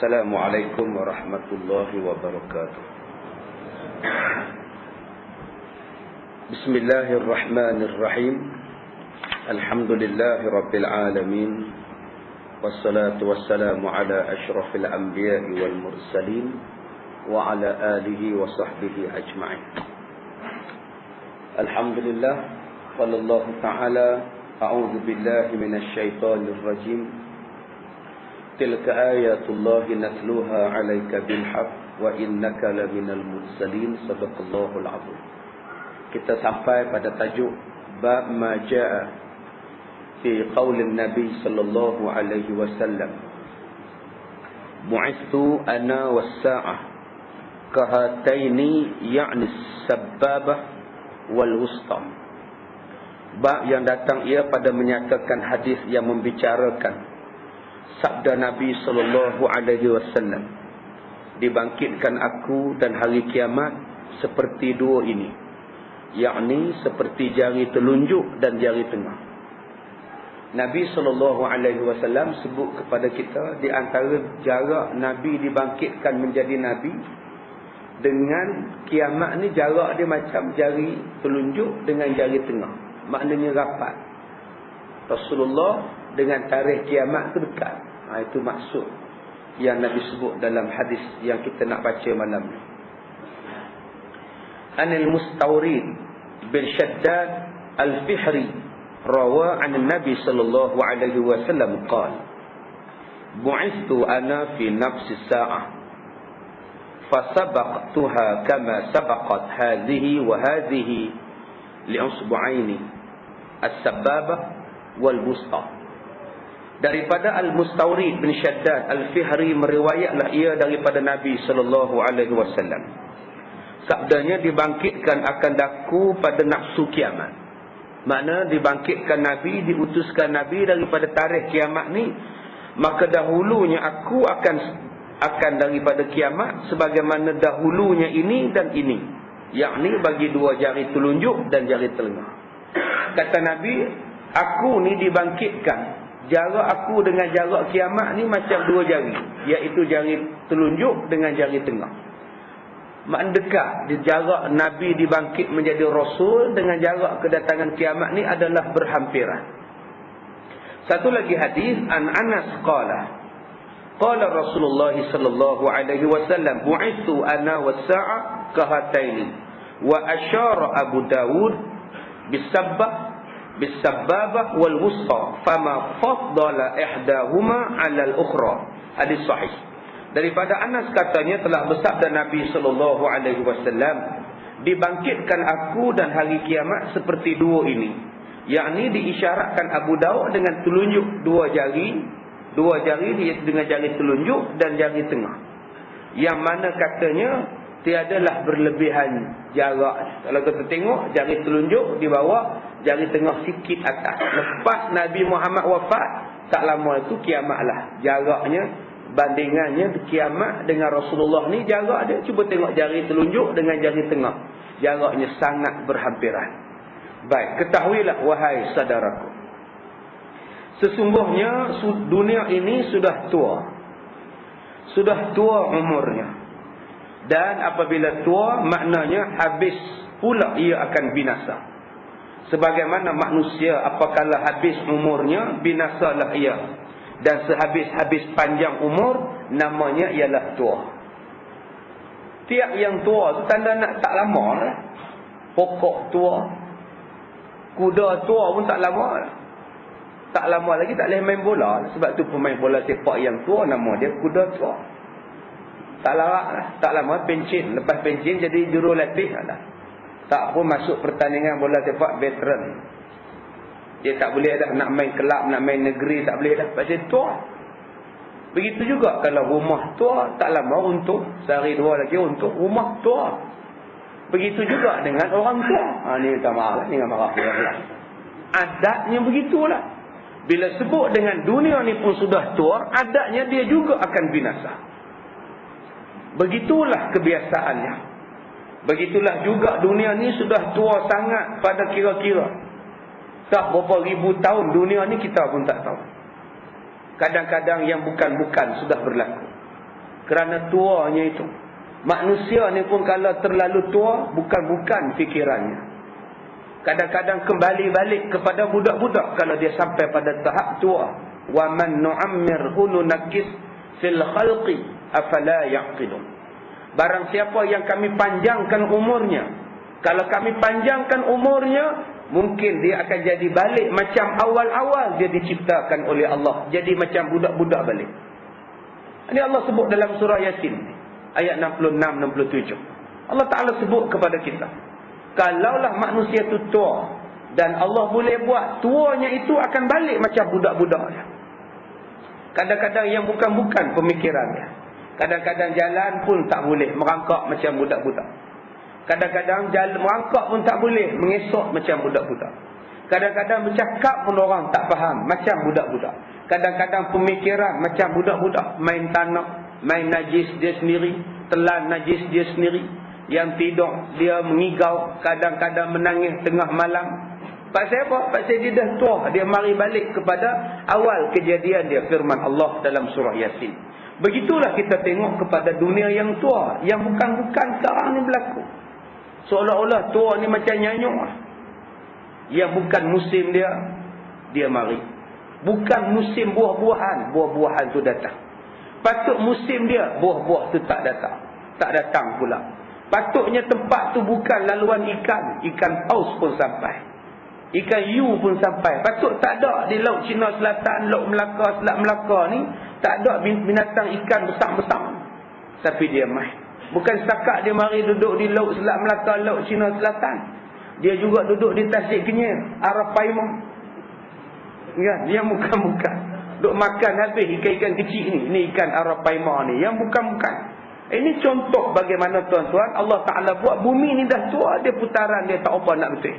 Assalamualaikum warahmatullahi wabarakatuh. Bismillahirrahmanirrahim. Alhamdulillahi rabbil alamin. Wassalatu wassalamu ala asyrafil anbiya'i wal mursalin wa ala alihi wa sahbihi ajma'in. Alhamdulillah. Wallahu ta'ala a'udzu billahi minasy syaithanir rajim. Tilka ayatullahi natluha 'alaika bil haqq wa innaka laminal mursalin. Sadaqallahul 'azim. Kita sampai pada tajuk bab ma jaa fi qaulin nabi sallallahu alaihi wasallam, bu'ithu ana was-sa'ah kahataini, ya'ni sababah wal wusta. Bab yang datang ia pada menyatakan hadis yang membicarakan sabda Nabi sallallahu alaihi wasallam, dibangkitkan aku dan hari kiamat seperti dua ini, yakni seperti jari telunjuk dan jari tengah. Nabi sallallahu alaihi wasallam sebut kepada kita di antara jarak Nabi dibangkitkan menjadi nabi dengan kiamat ni, jarak dia macam jari telunjuk dengan jari tengah. Maknanya rapat. Rasulullah dengan tarikh kiamat tu dekat. Itu maksud yang Nabi sebut dalam hadis yang kita nak baca malam ni. Anil Mustawrid bin Shaddad al-Fihri rawa an Nabi sallallahu alaihi wasallam qala, bu'ithtu ana fi nafsi sa'ah fasabaqtuha kama sabaqat hadhihi wa hadhihi li'usbu'aini as-sababah wal wusta. Daripada Al-Mustawrid bin Shaddad Al-Fihri meriwayatlah ia daripada Nabi sallallahu alaihi wasallam. Sabdanya, dibangkitkan akan daku pada nafsu kiamat. Makna dibangkitkan Nabi, diutuskan Nabi daripada tarikh kiamat ni, maka dahulunya aku akan daripada kiamat sebagaimana dahulunya ini dan ini, yakni bagi dua jari telunjuk dan jari telengah. Kata Nabi, aku ni dibangkitkan, jarak aku dengan jarak kiamat ni macam dua jari, iaitu jari telunjuk dengan jari tengah. Mendekat di jarak Nabi dibangkit menjadi Rasul dengan jarak kedatangan kiamat ni adalah berhampiran. Satu lagi hadis, an Anas qala, qala Rasulullah sallallahu alaihi wasallam, bu'ithu ana was-sa'a kahataini, wa asyara Abu Dawud bisababah wal wusta fama faddala ihdahuma 'ala al-ukhra. Hadis sahih. Daripada Anas katanya, telah bersabda Nabi sallallahu alaihi wasallam, dibangkitkan aku dan hari kiamat seperti dua ini, yakni diisyaratkan Abu Daud dengan telunjuk dua jari dengan jari telunjuk dan jari tengah, yang mana katanya tiadalah berlebihan jarak. Kalau kita tengok, jari telunjuk di bawah, jari tengah sikit atas. Lepas Nabi Muhammad wafat, tak lama itu kiamatlah. Jaraknya, bandingannya kiamat dengan Rasulullah ni, jarak dia, cuba tengok jari telunjuk dengan jari tengah, jaraknya sangat berhampiran. Baik, ketahuilah wahai saudaraku, sesungguhnya dunia ini sudah tua umurnya, dan apabila tua maknanya habis pula ia akan binasa. Sebagaimana manusia apabila habis umurnya, binasalah ia. Dan sehabis-habis panjang umur, namanya ialah tua. Tiap yang tua tu tanda nak tak lama lah. Pokok tua, kuda tua pun tak lama lah. Tak lama lagi tak boleh main bola. Sebab tu pemain bola sepak yang tua, nama dia kuda tua. Tak larak lah. Tak lama pencin. Lepas pencin jadi jurulatih lah. Tak pun masuk pertandingan bola sepak veteran. Dia tak boleh dah nak main kelab, nak main negeri, tak boleh dah. Pasal tua. Begitu juga kalau rumah tua, tak lama untung. Sehari dua lagi untung. Rumah tua. Begitu juga dengan orang tua. Ni tak marah lah. Ni tak marah lah. Adatnya begitulah. Bila sebut dengan dunia ni pun sudah tua, adatnya dia juga akan binasa. Begitulah kebiasaannya. Begitulah juga dunia ni sudah tua sangat pada kira-kira. Tak berapa ribu tahun dunia ni kita pun tak tahu. Kadang-kadang yang bukan-bukan sudah berlaku. kerana tuanya itu. Manusia ni pun kalau terlalu tua, bukan fikirannya. Kadang-kadang kembali balik kepada budak-budak kalau dia sampai pada tahap tua. Wa man nu'ammirhu nunakkis fil khalqi afala yaqilun. Barang siapa yang kami panjangkan umurnya, kalau kami panjangkan umurnya, mungkin dia akan jadi balik macam awal-awal dia diciptakan oleh Allah, jadi macam budak-budak balik. Ini Allah sebut dalam surah Yasin ayat 66-67. Allah Ta'ala sebut kepada kita, kalaulah manusia itu tua, dan Allah boleh buat tuanya itu akan balik macam budak-budaknya. Kadang-kadang yang bukan pemikirannya. Kadang-kadang jalan pun tak boleh, merangkak macam budak-budak. Kadang-kadang jalan merangkak pun tak boleh, mengesok macam budak-budak. Kadang-kadang bercakap pun orang tak faham, macam budak-budak. Kadang-kadang pemikiran macam budak-budak. Main tanah, main najis dia sendiri, telan najis dia sendiri. Yang tidur dia mengigau, kadang-kadang menangis tengah malam. Pasal apa? Pasal dia dah tua. Dia mari balik kepada awal kejadian dia, firman Allah dalam surah Yasin. Begitulah kita tengok kepada dunia yang tua, yang bukan sekarang ni berlaku. Seolah-olah tua ni macam nyanyuk. Yang bukan musim dia, dia mari. Bukan musim buah-buahan, buah-buahan tu datang. Patut musim dia, buah-buah tu tak datang pula. Patutnya tempat tu bukan laluan ikan paus pun sampai. Ikan yu pun sampai. Patut tak ada di Laut Cina Selatan, Laut Melaka, Selat Melaka ni, tak ada binatang ikan besar-besar. Tapi dia main. Bukan setakat dia mari duduk di Laut Selat Melaka, Laut Cina Selatan. Dia juga duduk di Tasik Kenyir, Arapaima. Ya, dia bukan. Duk makan habis ikan-ikan kecil ni. Ini ikan Arapaima ni. Yang bukan. Ini contoh bagaimana tuan-tuan Allah Ta'ala buat bumi ni dah tua. Dia putaran dia tak apa nak betul.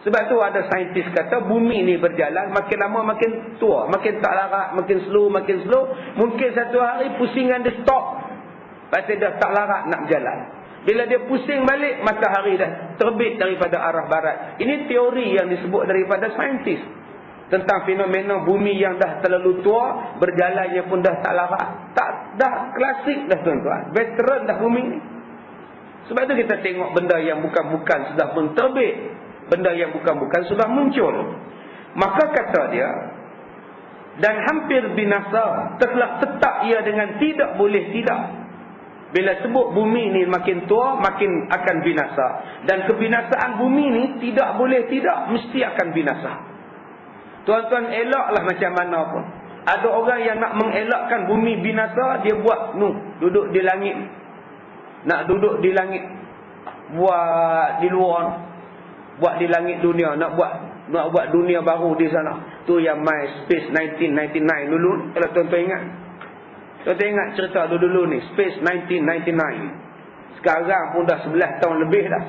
Sebab tu ada saintis kata bumi ni berjalan makin lama makin tua, makin tak larat, makin slow. Mungkin satu hari pusingan dia stop. Pasal dah tak larat nak berjalan. Bila dia pusing balik, matahari dah terbit daripada arah barat. Ini teori yang disebut daripada saintis tentang fenomena bumi yang dah terlalu tua, berjalannya pun dah tak larat. Dah klasik dah tuan-tuan. Veteran dah bumi ni. Sebab tu kita tengok benda yang bukan-bukan sudah pun terbit. Benda yang bukan-bukan sudah muncul. Maka kata dia, dan hampir binasa, telah tetap ia dengan tidak boleh tidak. Bila sebut bumi ni makin tua, makin akan binasa. Dan kebinasaan bumi ni tidak boleh tidak, mesti akan binasa. Tuan-tuan elaklah macam mana pun. Ada orang yang nak mengelakkan bumi binasa, dia buat duduk di langit. Nak duduk di langit, buat di luar, buat di langit dunia, nak buat dunia baru di sana. Tu yang main Space 1999 dulu, kalau tuan-tuan ingat. Tuan-tuan ingat cerita dulu ni, Space 1999. Sekarang pun dah 11 tahun lebih dah.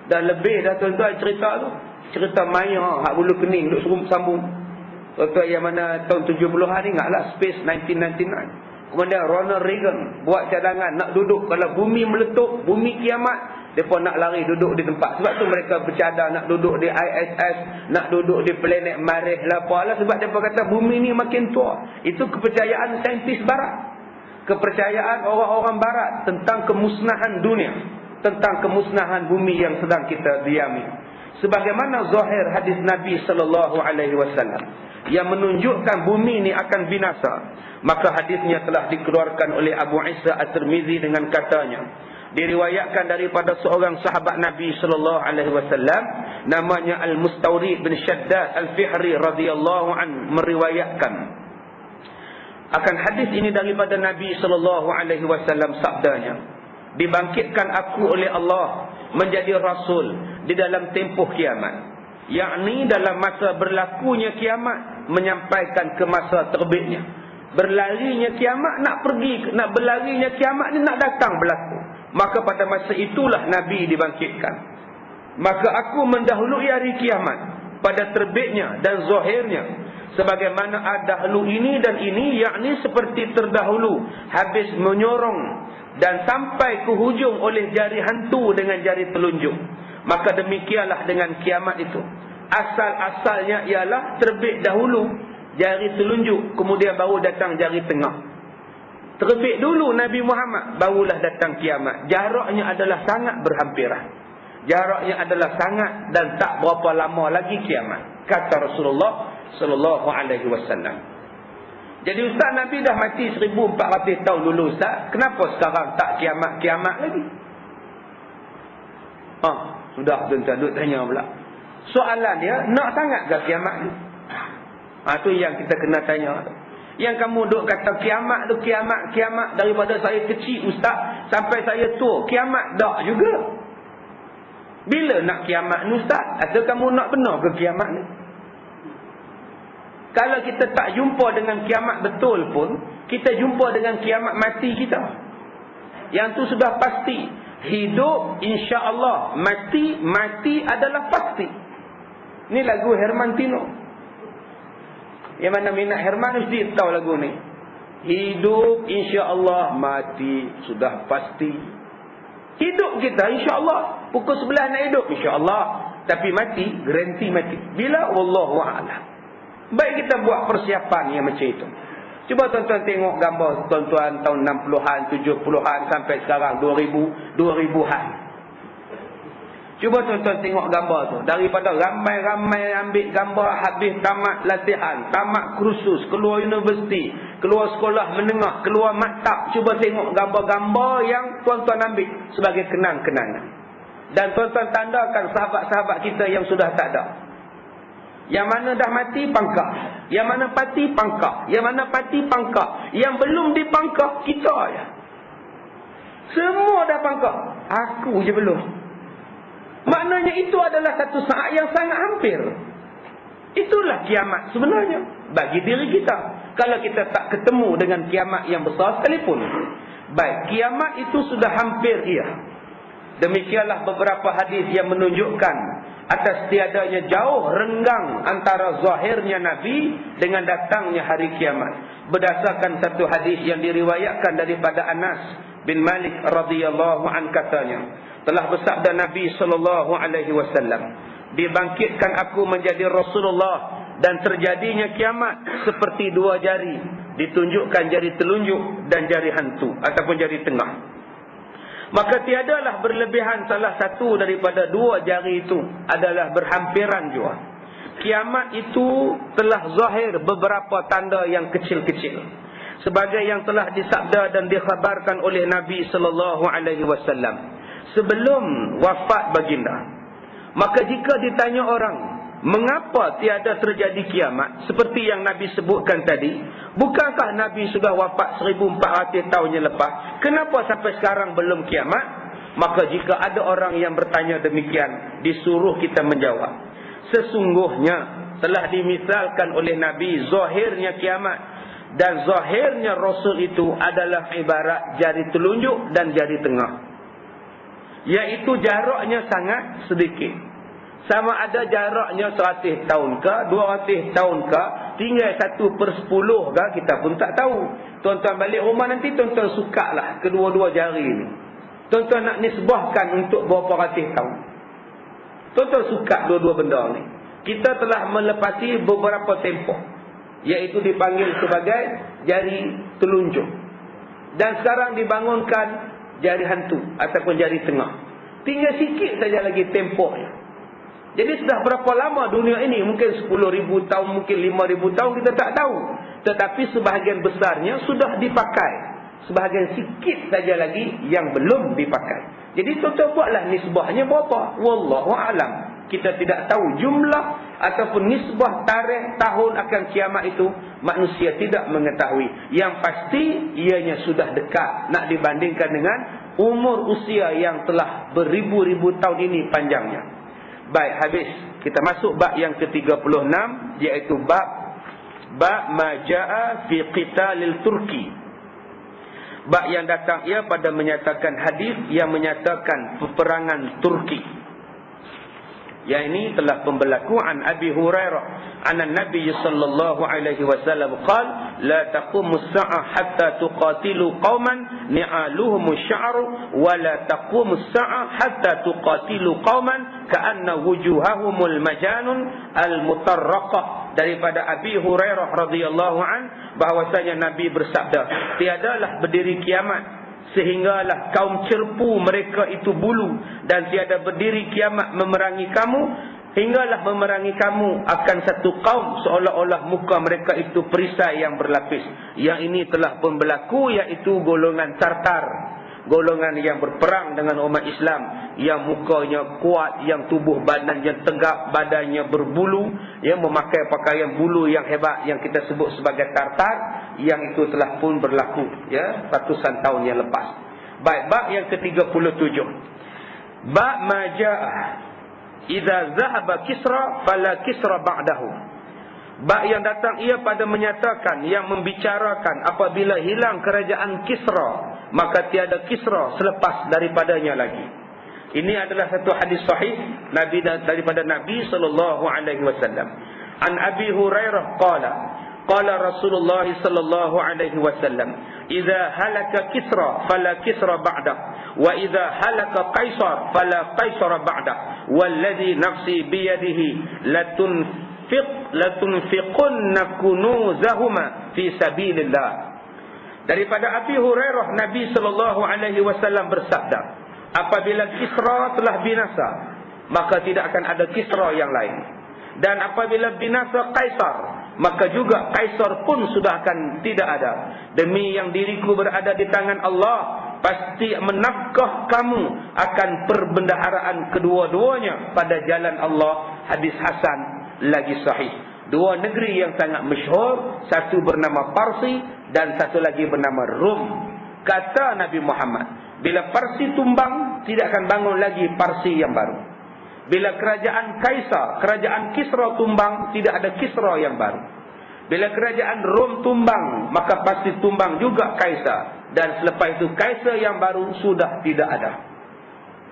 Dah lebih dah tuan-tuan cerita tu. Cerita maya, hak bulu kening duk sambung. Tuan-tuan yang mana tahun 70-an ingatlah Space 1999. Kemudian Ronald Reagan buat cadangan nak duduk, kalau bumi meletup, bumi kiamat, mereka nak lari duduk di tempat. Sebab tu mereka bercadang nak duduk di ISS, nak duduk di planet Marikh lah apalah. Sebab mereka kata bumi ni makin tua. Itu kepercayaan saintis barat. Kepercayaan orang-orang barat tentang kemusnahan dunia, tentang kemusnahan bumi yang sedang kita diami. Sebagaimana zahir hadis Nabi SAW yang menunjukkan bumi ni akan binasa. Maka hadisnya telah dikeluarkan oleh Abu Isa At-Tirmizi dengan katanya, diriwayatkan daripada seorang sahabat Nabi SAW, namanya Al-Mustawrid bin Shaddad Al-Fihri radhiyallahu an, meriwayatkan akan hadis ini daripada Nabi SAW. Sabdanya, dibangkitkan aku oleh Allah menjadi rasul di dalam tempoh kiamat, yakni dalam masa berlakunya kiamat menyampaikan ke masa terbitnya. Berlarinya kiamat nak berlarinya kiamat ni nak datang berlaku. Maka pada masa itulah Nabi dibangkitkan. Maka aku mendahului hari kiamat pada terbitnya dan zahirnya, sebagaimana dahulu ini dan ini, yakni seperti terdahulu habis menyorong dan sampai ke hujung oleh jari hantu dengan jari telunjuk. Maka demikianlah dengan kiamat itu. Asal-asalnya ialah terbit dahulu jari telunjuk, kemudian baru datang jari tengah. Terbit dulu Nabi Muhammad, barulah datang kiamat. Jaraknya adalah sangat berhampiran. Jaraknya adalah sangat dan tak berapa lama lagi kiamat, kata Rasulullah sallallahu alaihi wasallam. Jadi Ustaz, Nabi dah mati 1400 tahun dulu Ustaz, kenapa sekarang tak kiamat-kiamat lagi? Sudah tuan-tuan duk tanya pula. Soalan dia, nak sangat ke kiamat ni? Tu yang kita kena tanya. Yang kamu duk kata kiamat tu kiamat daripada saya kecil Ustaz sampai saya tua, kiamat dak juga. Bila nak kiamat ni Ustaz? Atau kamu nak benar ke kiamat ni? Kalau kita tak jumpa dengan kiamat betul pun, kita jumpa dengan kiamat mati kita. Yang tu sudah pasti. Hidup insya-Allah, mati adalah pasti. Ni lagu Herman Tino. Yang mana minat Herman mesti tahu lagu ni. Hidup insya-Allah, mati sudah pasti. Hidup kita insya-Allah, pukul 11 nak hidup insya-Allah, tapi mati garanti mati. Bila? Wallahu a'lam. Baik kita buat persiapan yang macam itu. Cuba tuan-tuan tengok gambar tuan-tuan tahun 60-an, 70-an sampai sekarang 2000-an. Cuba tuan-tuan tengok gambar tu. Daripada ramai-ramai ambil gambar habis tamat latihan, tamat kursus, keluar universiti, keluar sekolah menengah, keluar maktab. Cuba tengok gambar-gambar yang tuan-tuan ambil sebagai kenang-kenangan. Dan tuan-tuan tandakan sahabat-sahabat kita yang sudah tak ada. Yang mana dah mati pangkak, yang mana pati pangkak, yang mana pati pangkak, yang belum dipangkak kita je. Semua dah pangkak, aku je belum. Maknanya itu adalah satu saat yang sangat hampir. Itulah kiamat sebenarnya bagi diri kita. Kalau kita tak ketemu dengan kiamat yang besar sekalipun. Baik, kiamat itu sudah hampir ia. Demikianlah beberapa hadis yang menunjukkan atas tiadanya jauh renggang antara zahirnya Nabi dengan datangnya hari kiamat. Berdasarkan satu hadis yang diriwayatkan daripada Anas bin Malik radhiyallahu an, katanya, telah bersabda Nabi sallallahu alaihi wasallam, dibangkitkan aku menjadi Rasulullah dan terjadinya kiamat seperti dua jari, ditunjukkan jari telunjuk dan jari hantu ataupun jari tengah. Maka tiadalah berlebihan salah satu daripada dua jari itu adalah berhampiran jua. Kiamat itu telah zahir beberapa tanda yang kecil-kecil, sebagai yang telah disabda dan dikhabarkan oleh Nabi sallallahu alaihi wasallam sebelum wafat baginda. Maka jika ditanya orang, mengapa tiada terjadi kiamat seperti yang Nabi sebutkan tadi, bukankah Nabi sudah wafat 1400 tahun yang lepas, kenapa sampai sekarang belum kiamat? Maka jika ada orang yang bertanya demikian, disuruh kita menjawab, sesungguhnya telah dimisalkan oleh Nabi zahirnya kiamat, dan zahirnya Rasul itu adalah ibarat jari telunjuk dan jari tengah, iaitu jaraknya sangat sedikit. Sama ada jaraknya 100 tahun ke, 200 tahun ke, tinggal 1/10 ke, kita pun tak tahu. Tuan-tuan balik rumah nanti, tuan-tuan sukalah kedua-dua jari ni. Tuan-tuan nak nisbahkan untuk berapa ratus tahun. Tuan-tuan suka dua-dua benda ni. Kita telah melepasi beberapa tempoh, iaitu dipanggil sebagai jari telunjuk. Dan sekarang dibangunkan jari hantu ataupun jari tengah. Tinggal sikit saja lagi tempohnya. Jadi sudah berapa lama dunia ini? Mungkin 10,000 tahun, mungkin 5,000 tahun, kita tak tahu. Tetapi sebahagian besarnya sudah dipakai. Sebahagian sikit saja lagi yang belum dipakai. Jadi tuan-tuan buatlah nisbahnya berapa. Wallahu a'lam. Kita tidak tahu jumlah ataupun nisbah tarikh tahun akan kiamat itu. Manusia tidak mengetahui. Yang pasti ianya sudah dekat. Nak dibandingkan dengan umur usia yang telah beribu-ribu tahun ini panjangnya. Baik, habis. Kita masuk bab yang ke-36, iaitu bab majaa fi qitalil Turki. Bab yang datang ia pada menyatakan hadis yang menyatakan peperangan Turki. Yang ini telah berlaku an Abi Hurairah anna Nabi sallallahu alaihi wasallam qala la taqumu as-sa'a hatta tuqatilu qauman ni'aluhum asy-sya'r wa la taqumu as-sa'a hatta tuqatilu qauman ka'anna wujuhahumul majanun al-mutarraqah daripada Abi Hurairah radhiyallahu an bahwasanya Nabi bersabda, tiadalah berdiri kiamat sehinggalah kaum cerpu mereka itu bulu, dan tiada berdiri kiamat memerangi kamu hinggalah memerangi kamu akan satu kaum seolah-olah muka mereka itu perisai yang berlapis. Yang ini telah pun berlaku, iaitu golongan Tartar, golongan yang berperang dengan umat Islam, yang mukanya kuat, yang tubuh badannya tegap, badannya berbulu, yang memakai pakaian bulu yang hebat yang kita sebut sebagai Tartar, yang itu telah pun berlaku ya ratusan tahun yang lepas. Baik, bab yang ke-37. Bab maja'ah idza zahaba Kisra fala Kisra ba'dahu. Bab yang datang ia pada menyatakan, yang membicarakan apabila hilang kerajaan Kisra, maka tiada Kisra selepas daripadanya lagi. Ini adalah satu hadis sahih Nabi daripada Nabi sallallahu alaihi wasallam. An Abi Hurairah qala qala Rasulullah sallallahu alaihi wasallam, idza halaka Kisra fala Kisra ba'dah, wa idza halaka Qaisar fala Qaisar ba'dah, walladhi nafsi biyadihi latunfiqunna kunuzahuma fi sabilillah. Daripada Abi Hurairah, Nabi sallallahu alaihi wasallam bersabda, apabila Kisra telah binasa, maka tidak akan ada Kisra yang lain. Dan apabila binasa Kaisar, maka juga Kaisar pun sudah akan tidak ada. Demi yang diriku berada di tangan Allah, pasti menafkah kamu akan perbendaharaan kedua-duanya pada jalan Allah. Hadis hasan lagi sahih. Dua negeri yang sangat masyhur, satu bernama Parsi dan satu lagi bernama Rum. Kata Nabi Muhammad, bila Parsi tumbang, tidak akan bangun lagi Parsi yang baru. Bila kerajaan Kaisar, kerajaan Kisra tumbang, tidak ada Kisra yang baru. Bila kerajaan Rom tumbang, maka pasti tumbang juga Kaisar. Dan selepas itu Kaisar yang baru sudah tidak ada.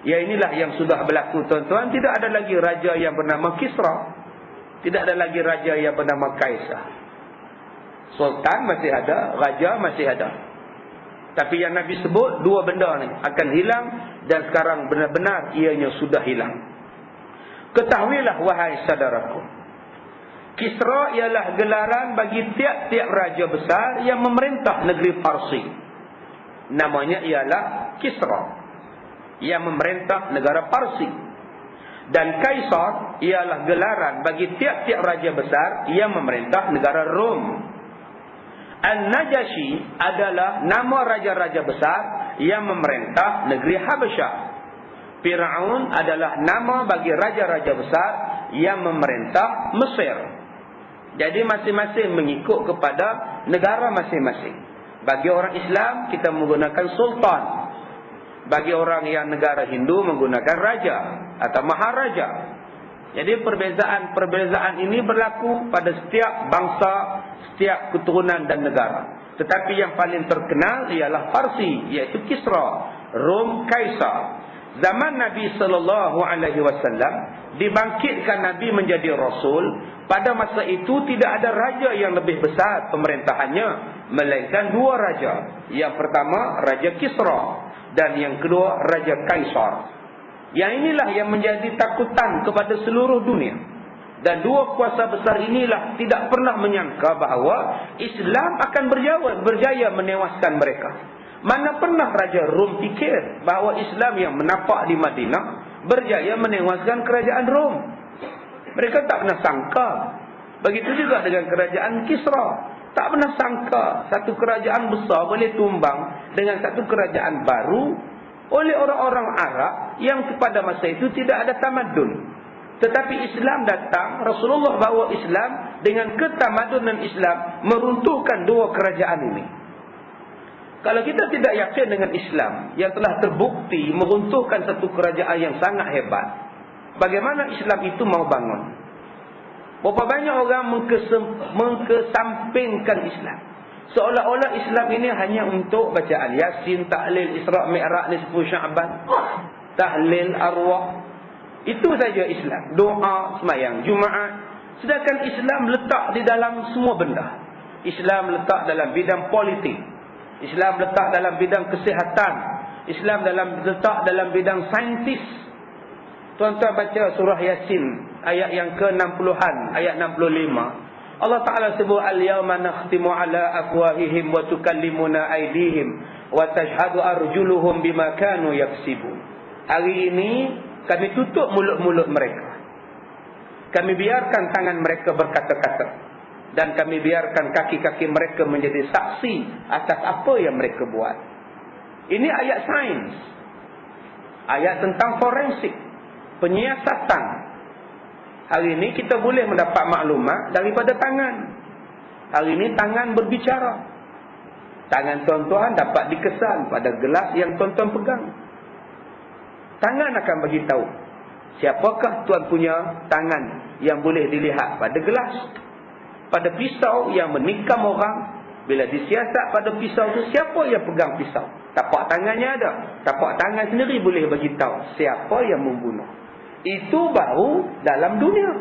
Ya, inilah yang sudah berlaku, tuan-tuan. Tidak ada lagi raja yang bernama Kisra. Tidak ada lagi raja yang bernama Kaisar. Sultan masih ada, raja masih ada. Tapi yang Nabi sebut, dua benda ni akan hilang, dan sekarang benar-benar ianya sudah hilang. Ketahuilah wahai saudaraku, Kisra ialah gelaran bagi tiap-tiap raja besar yang memerintah negeri Parsi. Namanya ialah Kisra, yang memerintah negara Parsi. Dan Kaisar ialah gelaran bagi tiap-tiap raja besar yang memerintah negara Rom. An-Najashi adalah nama raja-raja besar yang memerintah negeri Habasyah. Fir'aun adalah nama bagi raja-raja besar yang memerintah Mesir. Jadi masing-masing mengikut kepada negara masing-masing. Bagi orang Islam, kita menggunakan sultan. Bagi orang yang negara Hindu, menggunakan raja atau maharaja. Jadi perbezaan ini berlaku pada setiap bangsa, setiap keturunan dan negara. Tetapi yang paling terkenal ialah Parsi, iaitu Kisra, Rom, Kaisar. Zaman Nabi sallallahu alaihi wasallam dibangkitkan Nabi menjadi rasul, pada masa itu tidak ada raja yang lebih besar pemerintahannya melainkan dua raja. Yang pertama Raja Kisra dan yang kedua Raja Kaisar. Yang inilah yang menjadi takutan kepada seluruh dunia. Dan dua kuasa besar inilah tidak pernah menyangka bahawa Islam akan berjaya menewaskan mereka. Mana pernah Raja Rom fikir bahawa Islam yang menapak di Madinah berjaya menewaskan kerajaan Rom. Mereka tak pernah sangka. Begitu juga dengan kerajaan Kisra. Tak pernah sangka satu kerajaan besar boleh tumbang dengan satu kerajaan baru oleh orang-orang Arab yang pada masa itu tidak ada tamadun. Tetapi Islam datang, Rasulullah bawa Islam dengan ketamadunan Islam meruntuhkan dua kerajaan ini. Kalau kita tidak yakin dengan Islam yang telah terbukti meruntuhkan satu kerajaan yang sangat hebat, bagaimana Islam itu mau bangun? Berapa banyak orang mengkesampingkan Islam, seolah-olah Islam ini hanya untuk bacaan Yasin, tahlil, Isra' Mi'raj, nisfu Sya'ban, tahlil arwah. Itu saja Islam, doa, sembahyang Jumaat. Sedangkan Islam letak di dalam semua benda. Islam letak dalam bidang politik, Islam letak dalam bidang kesihatan, Islam letak dalam bidang saintis. Tuan-tuan baca surah Yasin ayat yang ke-60-an, ayat 65. Allah Ta'ala sebut al-yawma nakhtimu ala afwahihim wa tukallimuna aydihim wa tashhadu arjuluhum bima kanu yaksibun. Hari ini kami tutup mulut-mulut mereka. Kami biarkan tangan mereka berkata-kata dan kami biarkan kaki-kaki mereka menjadi saksi atas apa yang mereka buat. Ini ayat sains. Ayat tentang forensik, penyiasatan. Hari ini kita boleh mendapat maklumat daripada tangan. Hari ini tangan berbicara. Tangan tuan-tuan dapat dikesan pada gelas yang tuan-tuan pegang. Tangan akan bagi tahu siapakah tuan punya tangan yang boleh dilihat pada gelas, pada pisau yang menikam orang. Bila disiasat pada pisau tu, siapa yang pegang pisau? Tapak tangannya ada. Tapak tangan sendiri boleh bagi tahu siapa yang membunuh. Itu baru dalam dunia.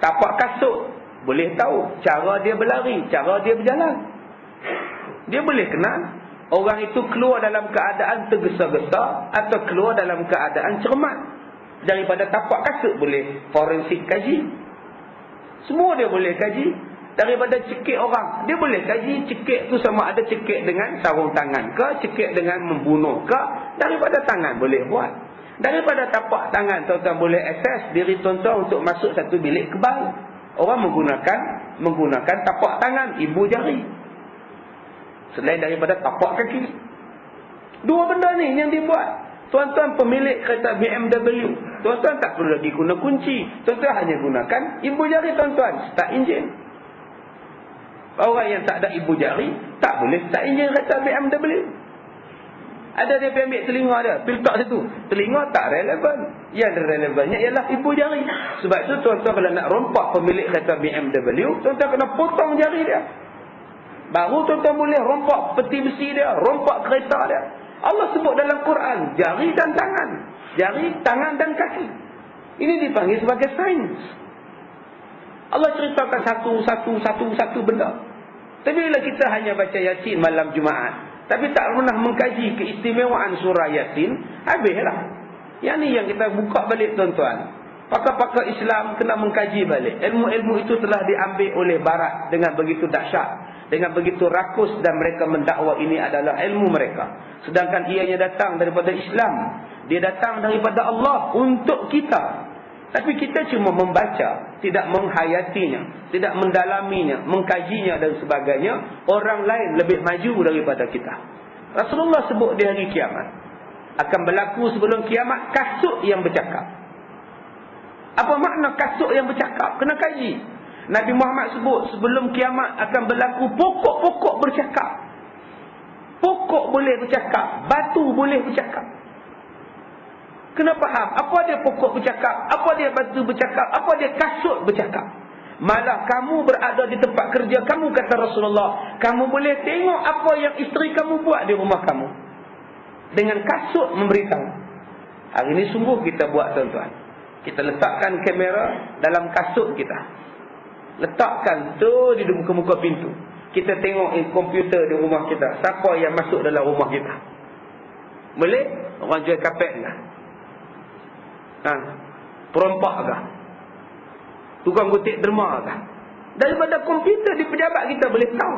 Tapak kasut boleh tahu cara dia berlari, cara dia berjalan. Dia boleh kenal orang itu keluar dalam keadaan tergesa-gesa atau keluar dalam keadaan cermat. Daripada tapak kasut boleh forensik kaji. Semua dia boleh kaji. Daripada cekik orang, dia boleh kaji cekik tu sama ada cekik dengan sarung tangan ke, cekik dengan membunuh ke. Daripada tangan boleh buat. Daripada tapak tangan tuan-tuan boleh akses diri tuan-tuan untuk masuk satu bilik kebal. Orang menggunakan tapak tangan, ibu jari. Selain daripada tapak kaki. Dua benda ni yang dibuat. Tuan-tuan pemilik kereta BMW, tuan-tuan tak perlu lagi guna kunci. Tuan-tuan hanya gunakan ibu jari tuan-tuan, start enjin. Orang yang tak ada ibu jari tak boleh start enjin kereta BMW. Ada dia ambil telinga dia, filter situ. Telinga tak relevan. Yang relevannya ialah ibu jari. Sebab itu tuan-tuan kalau nak rompak pemilik kereta BMW, tuan-tuan kena potong jari dia. Baru tuan-tuan boleh rompak peti besi dia, rompak kereta dia. Allah sebut dalam Quran, jari dan tangan. Jari, tangan dan kaki. Ini dipanggil sebagai sains. Allah ceritakan satu benda. Tapi bila kita hanya baca Yasin malam Jumaat, tapi tak pernah mengkaji keistimewaan surah Yasin, habislah. Yang ni yang kita buka balik tuan-tuan. Pakar-pakar Islam kena mengkaji balik. Ilmu-ilmu itu telah diambil oleh Barat dengan begitu dahsyat, dengan begitu rakus, dan mereka mendakwa ini adalah ilmu mereka. Sedangkan ianya datang daripada Islam. Dia datang daripada Allah untuk kita. Tapi kita cuma membaca, tidak menghayatinya, tidak mendalaminya, mengkajinya dan sebagainya. Orang lain lebih maju daripada kita. Rasulullah sebut di hari kiamat akan berlaku sebelum kiamat kasut yang bercakap. Apa makna kasut yang bercakap? Kena kaji. Nabi Muhammad sebut sebelum kiamat akan berlaku pokok-pokok bercakap. Pokok boleh bercakap, batu boleh bercakap. Kena faham, apa dia pokok bercakap, apa dia batu bercakap, apa dia kasut bercakap. Malah kamu berada di tempat kerja kamu, kata Rasulullah, kamu boleh tengok apa yang isteri kamu buat di rumah kamu. Dengan kasut memberitahu. Hari ini sungguh kita buat tuan-tuan. Kita letakkan kamera dalam kasut kita. Letakkan tu di muka-muka pintu. Kita tengok komputer di rumah kita. Siapa yang masuk dalam rumah kita. Boleh? Orang jual kapet lah. Perompak kah? Tukang gutik derma kah? Daripada komputer di pejabat kita boleh tahu.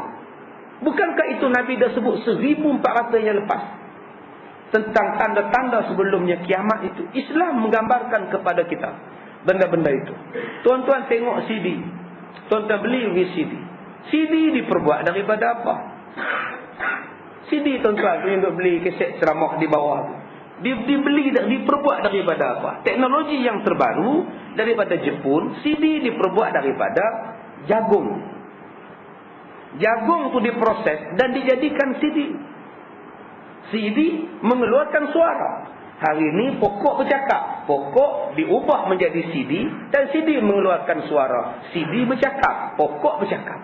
Bukankah itu Nabi dah sebut 1400 yang lepas tentang tanda-tanda sebelumnya kiamat itu? Islam menggambarkan kepada kita benda-benda itu. Tuan-tuan tengok CD, tuan-tuan beli VCD. CD diperbuat daripada apa? CD tuan-tuan untuk beli kaset ceramah di bawah tu, diperbuat daripada apa? Teknologi yang terbaru daripada Jepun. CD diperbuat daripada jagung. Jagung tu diproses dan dijadikan CD. CD mengeluarkan suara. Hari ini pokok bercakap. Pokok diubah menjadi CD dan CD mengeluarkan suara. CD bercakap, pokok bercakap.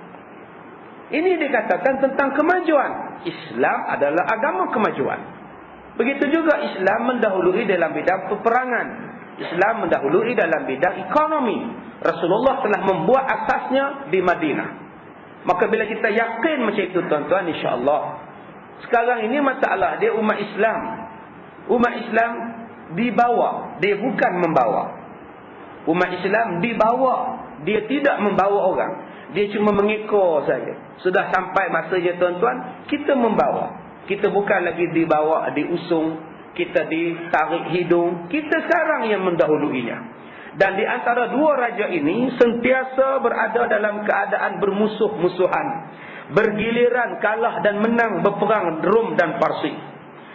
Ini dikatakan tentang kemajuan. Islam adalah agama kemajuan. Begitu juga Islam mendahului dalam bidang peperangan. Islam mendahului dalam bidang ekonomi. Rasulullah telah membuat asasnya di Madinah. Maka bila kita yakin macam itu tuan-tuan, insya-Allah. Sekarang ini masalah dia umat Islam. Umat Islam dibawa, dia bukan membawa. Umat Islam dibawa, dia tidak membawa orang. Dia cuma mengekor saja. Sudah sampai masanya tuan-tuan, kita membawa. Kita bukan lagi dibawa, diusung, kita ditarik hidung. Kita sekarang yang mendahuluinya. Dan di antara dua raja ini sentiasa berada dalam keadaan bermusuh-musuhan. Bergiliran kalah dan menang berperang Rom dan Parsi.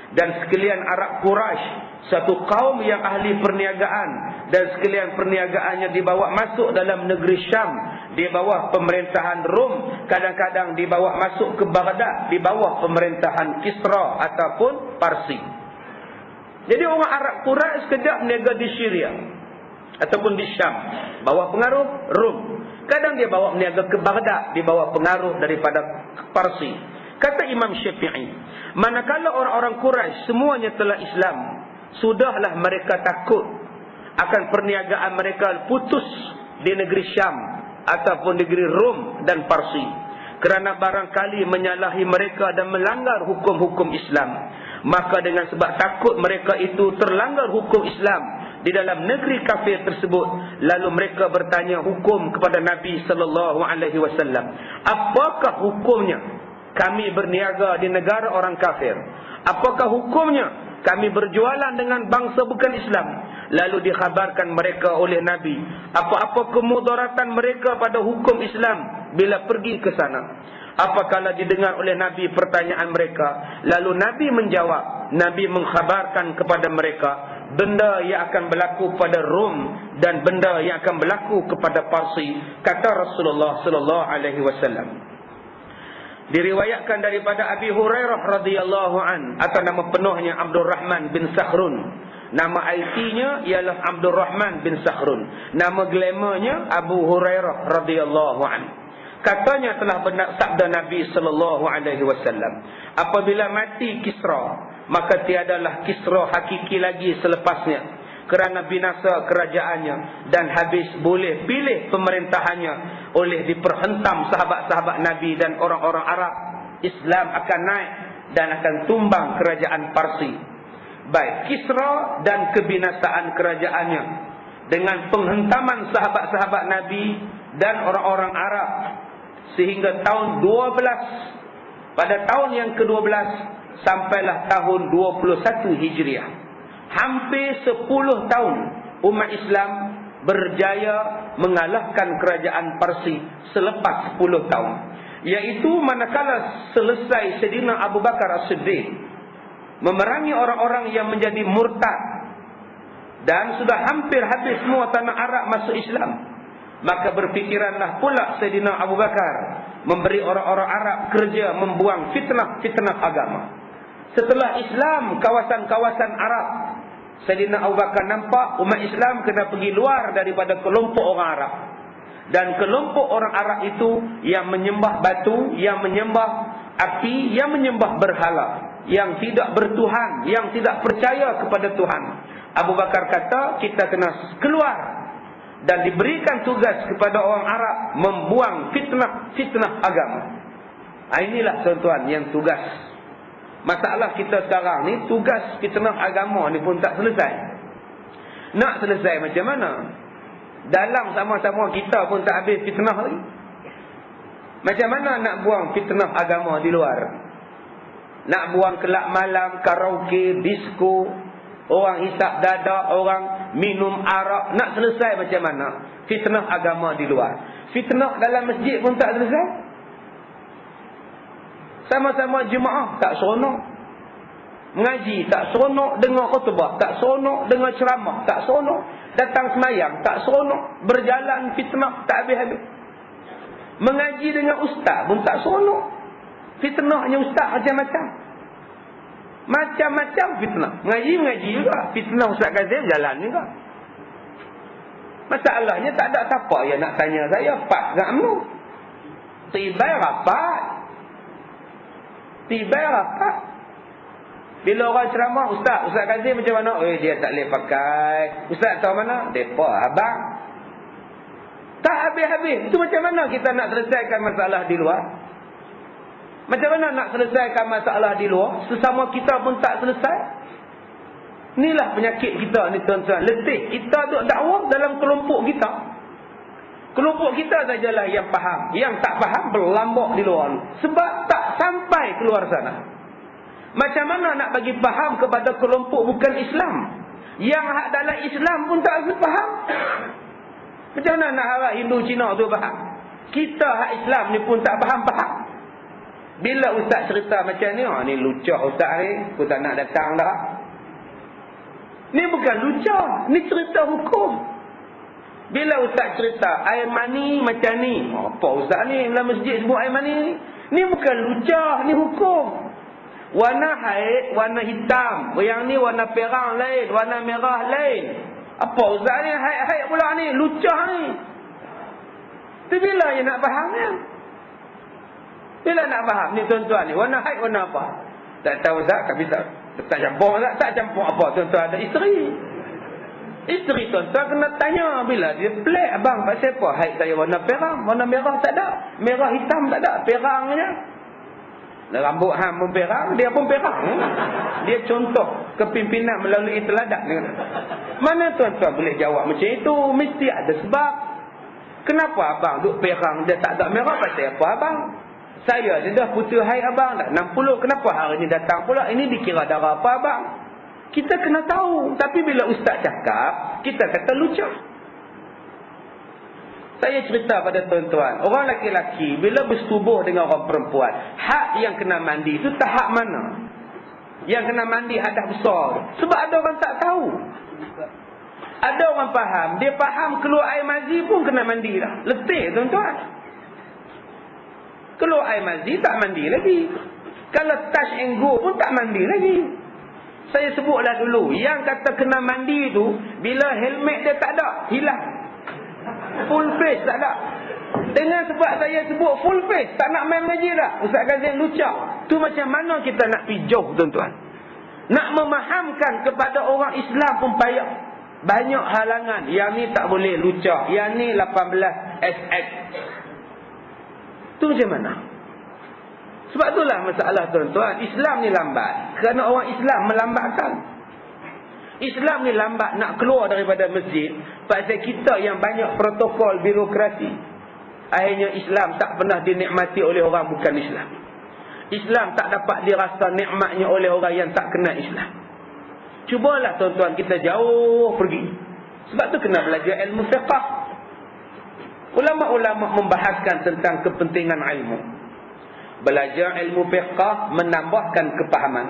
Dan sekalian Arab Quraisy, satu kaum yang ahli perniagaan, dan sekalian perniagaannya dibawa masuk dalam negeri Syam di bawah pemerintahan Rom, kadang-kadang dibawa masuk ke Baghdad di bawah pemerintahan Kisra ataupun Parsi. Jadi orang Arab Quraisy sekejap berniaga di Syria ataupun di Syam, bawah pengaruh Rom. Kadang dia bawa berniaga ke Baghdad di bawah pengaruh daripada Parsi. Kata Imam Syafi'i, manakala orang-orang Quraisy semuanya telah Islam, sudahlah mereka takut akan perniagaan mereka putus di negeri Syam ataupun negeri Rom dan Parsi, kerana barangkali menyalahi mereka dan melanggar hukum-hukum Islam. Maka dengan sebab takut mereka itu terlanggar hukum Islam di dalam negeri kafir tersebut, lalu mereka bertanya hukum kepada Nabi sallallahu alaihi wasallam, apakah hukumnya kami berniaga di negara orang kafir? Apakah hukumnya kami berjualan dengan bangsa bukan Islam? Lalu dikhabarkan mereka oleh Nabi apa-apa kemudaratan mereka pada hukum Islam bila pergi ke sana. Apakala didengar oleh Nabi pertanyaan mereka, lalu Nabi menjawab, Nabi mengkhabarkan kepada mereka benda yang akan berlaku pada Rom dan benda yang akan berlaku kepada Parsi. Kata Rasulullah sallallahu alaihi wasallam. Diriwayatkan daripada Abi Hurairah radhiyallahu an, atau nama penuhnya Abdul Rahman bin Sakhrun. Nama IT-nya ialah Abdul Rahman bin Sakhrun. Nama glamournya Abu Hurairah radhiyallahu an. Katanya telah benar sabda Nabi sallallahu alaihi wasallam, apabila mati Kisra, maka tiadalah Kisra hakiki lagi selepasnya, kerana binasa kerajaannya dan habis boleh pilih pemerintahannya oleh diperhentam sahabat-sahabat Nabi dan orang-orang Arab. Islam akan naik dan akan tumbang kerajaan Parsi. Baik Kisra dan kebinasaan kerajaannya dengan penghentaman sahabat-sahabat Nabi dan orang-orang Arab, sehingga tahun 12, pada tahun yang ke-12 sampailah tahun 21 Hijriah. Hampir 10 tahun umat Islam berjaya mengalahkan kerajaan Parsi selepas 10 tahun. Iaitu manakala selesai Sayyidina Abu Bakar As-Siddiq memerangi orang-orang yang menjadi murtad dan sudah hampir habis semua tanah Arab masuk Islam, maka berfikiranlah pula Sayyidina Abu Bakar memberi orang-orang Arab kerja membuang fitnah-fitnah agama. Setelah Islam kawasan-kawasan Arab, Sayyidina Abu Bakar nampak umat Islam kena pergi luar daripada kelompok orang Arab. Dan kelompok orang Arab itu yang menyembah batu, yang menyembah api, yang menyembah berhala, yang tidak bertuhan, yang tidak percaya kepada Tuhan. Abu Bakar kata, kita kena keluar dan diberikan tugas kepada orang Arab membuang fitnah agama. Inilah tuan-tuan yang tugas. Masalah kita sekarang ni, tugas fitnah agama ni pun tak selesai. Nak selesai macam mana? Dalam sama-sama kita pun tak habis fitnah lagi. Macam mana nak buang fitnah agama di luar? Nak buang kelab malam, karaoke, disko, orang hisap dada, orang minum arak. Nak selesai macam mana fitnah agama di luar? Fitnah dalam masjid pun tak selesai. Sama-sama jemaah tak seronok, mengaji tak seronok, dengar khutbah tak seronok, dengar ceramah tak seronok, datang semayang tak seronok, berjalan fitnah tak habis-habis. Mengaji dengan ustaz pun tak seronok. Fitnahnya ustaz macam-macam. Macam-macam fitnah. Mengaji juga. Fitnah Ustaz Kazim jalan juga. Masalahnya tak ada siapa yang nak tanya saya. Pak Gamnu. Tibai rapat. Bila orang ceramah, Ustaz Kazim macam mana? Dia tak boleh pakai. Ustaz tahu mana? Depa abang. Tak habis-habis. Itu macam mana kita nak selesaikan masalah di luar? Macam mana nak selesaikan masalah di luar? Sesama kita pun tak selesai. Inilah penyakit kita ni tuan-tuan. Letih. Kita duk dakwah dalam kelompok kita. Kelompok kita sajalah yang faham. Yang tak faham berlambak di luar. Sebab tak sampai keluar sana. Macam mana nak bagi faham kepada kelompok bukan Islam? Yang hak dalam Islam pun tak faham. Macam mana nak harap Hindu Cina tu faham? Kita hak Islam ni pun tak faham-faham. Bila ustaz cerita macam ni, ni lucah ustaz ni, aku tak nak datang dah. Ni bukan lucah, ni cerita hukum. Bila ustaz cerita air mani macam ni, apa ustaz ni dalam masjid sebut air mani ni? Ni bukan lucah, ni hukum. Warna haid, warna hitam. Yang ni warna perang lain, warna merah lain. Apa ustaz ni haid-haid pula ni, lucah ni. Tu bila je nak faham ni? Bila nak faham ni tuan-tuan ni, warna haid warna apa? Tak tahu ustaz, tak bisa. Tak campur ustaz, tak campur apa tuan-tuan, ada isteri. Isteri tuan-tuan kena tanya bila dia pelik, abang pasal apa haid saya warna perang, warna merah tak ada, merah hitam tak ada, perang je. Rambut hang pun perang, dia pun perang. Dia contoh kepimpinan melalui teladan. Mana tuan-tuan boleh jawab macam itu? Mesti ada sebab. Kenapa abang duk perang dia tak ada merah, pasal apa abang? Saya je dah putus haid abang dah 60, kenapa hari ni datang pula? Ini dikira darah apa abang? Kita kena tahu. Tapi bila ustaz cakap, kita kata lucah. Saya cerita pada tuan-tuan, orang lelaki-lelaki bila bersetubuh dengan orang perempuan, hak yang kena mandi itu tak hak mana? Yang kena mandi hadas besar. Sebab ada orang tak tahu. Ada orang faham, dia faham keluar air mazi pun kena mandi dah. Letih tuan-tuan. Keluar air mazi tak mandi lagi. Kalau touch and go pun tak mandi lagi. Saya sebutlah dulu, yang kata kena mandi tu bila helmet dia tak ada, hilang. Full face tak ada. Dengan sebab saya sebut full face, tak nak main lagi dah. Ustaz Ghazal lucah. Tu macam mana kita nak pergi jauh tuan-tuan? Nak memahamkan kepada orang Islam pun payah. Banyak halangan. Yang ni tak boleh lucah. Yang ni 18 SX. Tu macam mana? Sebab itulah masalah tuan-tuan. Islam ni lambat. Kerana orang Islam melambatkan. Islam ni lambat nak keluar daripada masjid. Pasal kita yang banyak protokol birokrasi. Akhirnya Islam tak pernah dinikmati oleh orang bukan Islam. Islam tak dapat dirasa nikmatnya oleh orang yang tak kenal Islam. Cubalah tuan-tuan kita jauh pergi. Sebab tu kena belajar ilmu fiqh. Ulama-ulama membahaskan tentang kepentingan ilmu. Belajar ilmu fiqh menambahkan kefahaman.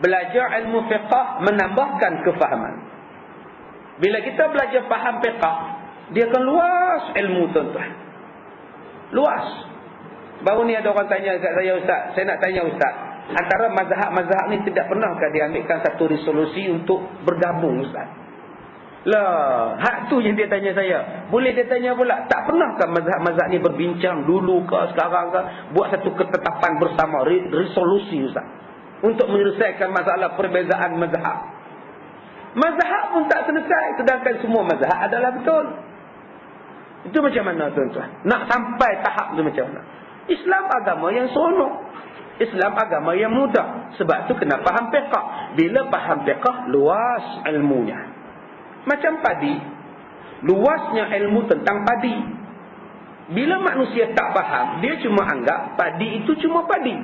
Belajar ilmu fiqh menambahkan kefahaman. Bila kita belajar faham fiqh, dia akan luas ilmu tuan-tuan. Luas. Baru ni ada orang tanya kat saya, ustaz, saya nak tanya ustaz, antara mazhab-mazhab ni tidak pernahkah diambilkan satu resolusi untuk bergabung ustaz? Lah, hak tu yang dia tanya saya. Boleh dia tanya pula, tak pernahkah mazhab-mazhab ni berbincang dulu ke sekarang ke, buat satu ketetapan bersama, resolusi ustaz, untuk menyelesaikan masalah perbezaan mazhab? Mazhab pun tak selesai, sedangkan semua mazhab adalah betul. Itu macam mana tuan-tuan? Nak sampai tahap tu macam mana? Islam agama yang seronok. Islam agama yang mudah. Sebab tu kena faham fiqh. Bila faham fiqh, luas ilmunya. Macam padi. Luasnya ilmu tentang padi. Bila manusia tak faham, dia cuma anggap padi itu cuma padi.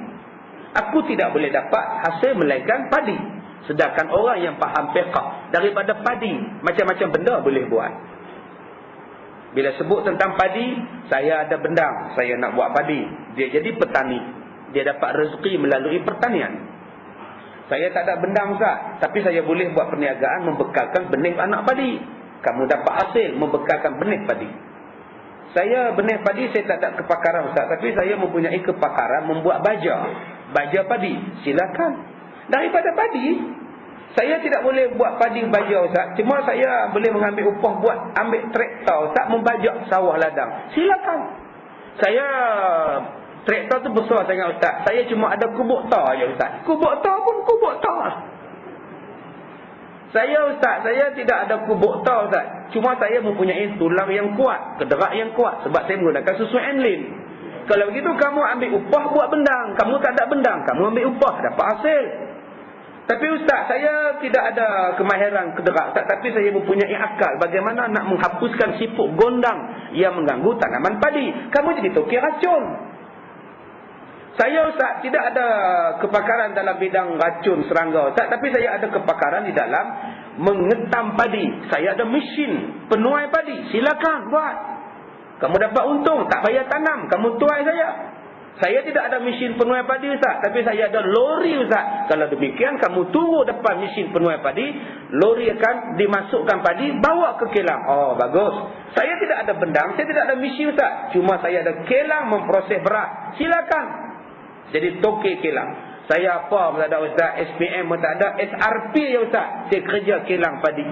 Aku tidak boleh dapat hasil melainkan padi. Sedangkan orang yang faham fiqh, daripada padi, macam-macam benda boleh buat. Bila sebut tentang padi, saya ada bendang, saya nak buat padi. Dia jadi petani. Dia dapat rezeki melalui pertanian. Saya tak ada bendang ustaz, tapi saya boleh buat perniagaan membekalkan benih anak padi. Kamu dapat hasil membekalkan benih padi. Saya benih padi saya tak ada kepakaran ustaz, tapi saya mempunyai kepakaran membuat baja. Baja padi, silakan. Daripada padi, saya tidak boleh buat padi baja ustaz. Cuma saya boleh mengambil upah buat ambil traktor ustaz, membajak sawah ladang. Silakan. Saya traktor tu besar sangat ustaz. Saya cuma ada kubuk tar je ustaz. Kubuk tar pun kubuk tar. Saya ustaz, saya tidak ada kubuk tar ustaz. Cuma saya mempunyai tulang yang kuat, kederak yang kuat, sebab saya menggunakan susu enlin. Kalau begitu kamu ambil upah buat bendang. Kamu tak ada bendang, kamu ambil upah, dapat hasil. Tapi Ustaz, saya tidak ada kemahiran kederak, tapi saya mempunyai akal bagaimana nak menghapuskan siput gondang yang mengganggu tanaman padi. Kamu jadi toki racun. Saya Ustaz tidak ada kepakaran dalam bidang racun serangga Ustaz, tapi saya ada kepakaran di dalam mengetam padi. Saya ada mesin penuai padi. Silakan buat. Kamu dapat untung, tak payah tanam, kamu tuai saya. Saya tidak ada mesin penuai padi Ustaz, tapi saya ada lori Ustaz. Kalau demikian kamu tunggu depan mesin penuai padi, lori akan dimasukkan padi, bawa ke kilang. Oh bagus. Saya tidak ada bendang, saya tidak ada mesin Ustaz. Cuma saya ada kilang memproses beras. Silakan. Jadi toke kilang. Saya apa pun tak ada Ustaz, SPM pun tak ada, SRP ya Ustaz. Saya kerja kilang padi.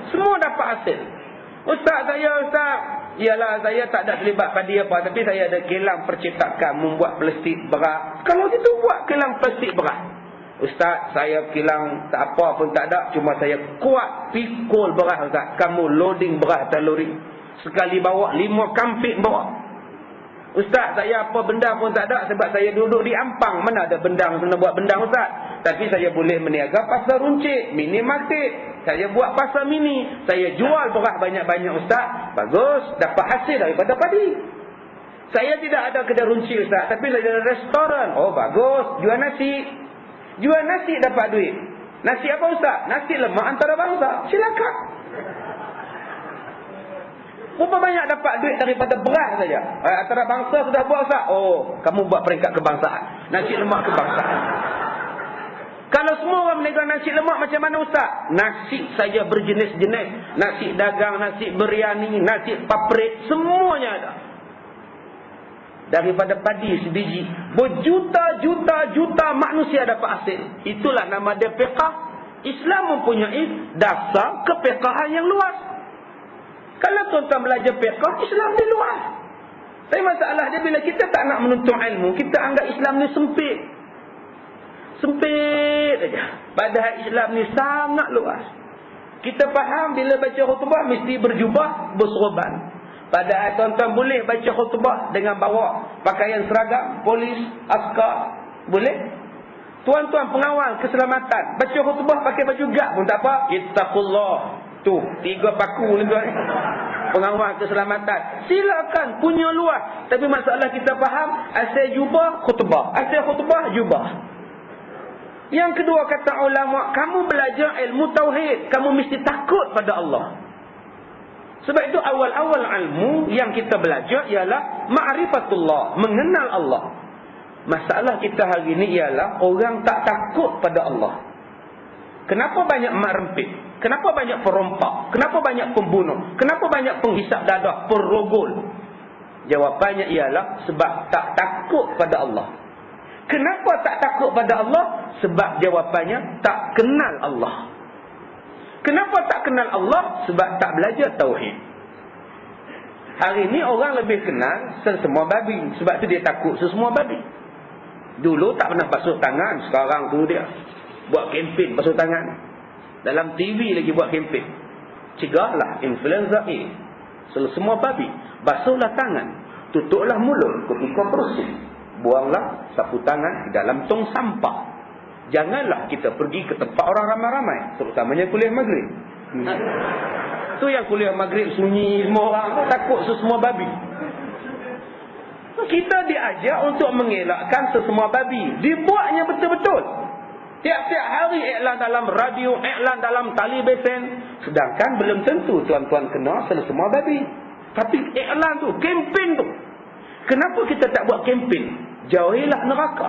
Semua dapat hasil. Ustaz saya Ustaz, ialah saya tak ada terlibat padi apa, tapi saya ada kilang percetakan membuat plastik beras. Kalau gitu buat kilang plastik beras. Ustaz, saya kilang tak apa pun tak ada, cuma saya kuat pikul beras Ustaz. Kamu loading beras atas lori. Sekali bawa 5 kampik bawa. Ustaz, saya apa benda pun tak ada sebab saya duduk di Ampang. Mana ada bendang sana buat bendang Ustaz. Tapi saya boleh meniaga pasar runcit, mini market. Saya buat pasar mini. Saya jual beras banyak-banyak Ustaz. Bagus, dapat hasil daripada padi. Saya tidak ada kedai runcit Ustaz, tapi saya ada restoran. Oh bagus, jual nasi. Jual nasi dapat duit. Nasi apa Ustaz? Nasi lemak antarabangsa. Silakan. Berapa banyak dapat duit daripada beras saja? Antarabangsa sudah buat Ustaz. Oh, kamu buat peringkat kebangsaan. Nasi lemak kebangsaan. Kalau semua orang meniaga nasi lemak macam mana Ustaz? Nasi saja berjenis-jenis. Nasi dagang, nasi biryani, nasi paprik, semuanya ada. Daripada padi sebiji, berjuta-juta manusia dapat hasil. Itulah nama dia fiqh. Islam mempunyai dasar kefiqahan yang luas. Kalau tuan-tuan belajar fiqh, Islam dia luas. Tapi masalah dia bila kita tak nak menuntut ilmu, kita anggap Islam ni sempit. Sempit aja. Padahal Islam ni sangat luas. Kita faham bila baca khutbah mesti berjubah, berserban. Padahal tuan-tuan boleh baca khutbah dengan bawa pakaian seragam, polis, askar. Boleh? Tuan-tuan pengawal keselamatan, baca khutbah pakai baju gak pun tak apa. Ittaqullah. Tu, 3 paku ni tuan. Pengawal keselamatan. Silakan, punya luas. Tapi masalah kita faham, asal jubah, khutbah. Asal khutbah, jubah. Yang kedua kata ulama, kamu belajar ilmu tauhid, kamu mesti takut pada Allah. Sebab itu awal-awal ilmu yang kita belajar ialah ma'rifatullah, mengenal Allah. Masalah kita hari ini ialah orang tak takut pada Allah. Kenapa banyak mak rempit? Kenapa banyak perompak? Kenapa banyak pembunuh? Kenapa banyak penghisap dadah, perogol? Jawapannya ialah sebab tak takut pada Allah. Kenapa tak takut pada Allah? Sebab jawapannya tak kenal Allah. Kenapa tak kenal Allah? Sebab tak belajar tauhid. Hari ini orang lebih kenal sesemua babi. Sebab tu dia takut sesemua babi. Dulu tak pernah basuh tangan, sekarang tu dia buat kempen basuh tangan. Dalam TV lagi buat kempen. Cegahlah influenza A. Semua babi, basuhlah tangan, tutuplah mulut ketika bersin, buanglah sapu tangan di dalam tong sampah. Janganlah kita pergi ke tempat orang ramai-ramai, terutamanya kuliah maghrib. Tu yang kuliah maghrib sunyi semua orang, takut sesemua babi. Kita diajar untuk mengelakkan sesemua babi. Dibuatnya betul-betul. Tiap-tiap hari iklan dalam radio, iklan dalam tali besen. Sedangkan belum tentu tuan-tuan kenal semua babi. Tapi iklan tu, kempen tu. Kenapa kita tak buat kempen? Jauhilah neraka.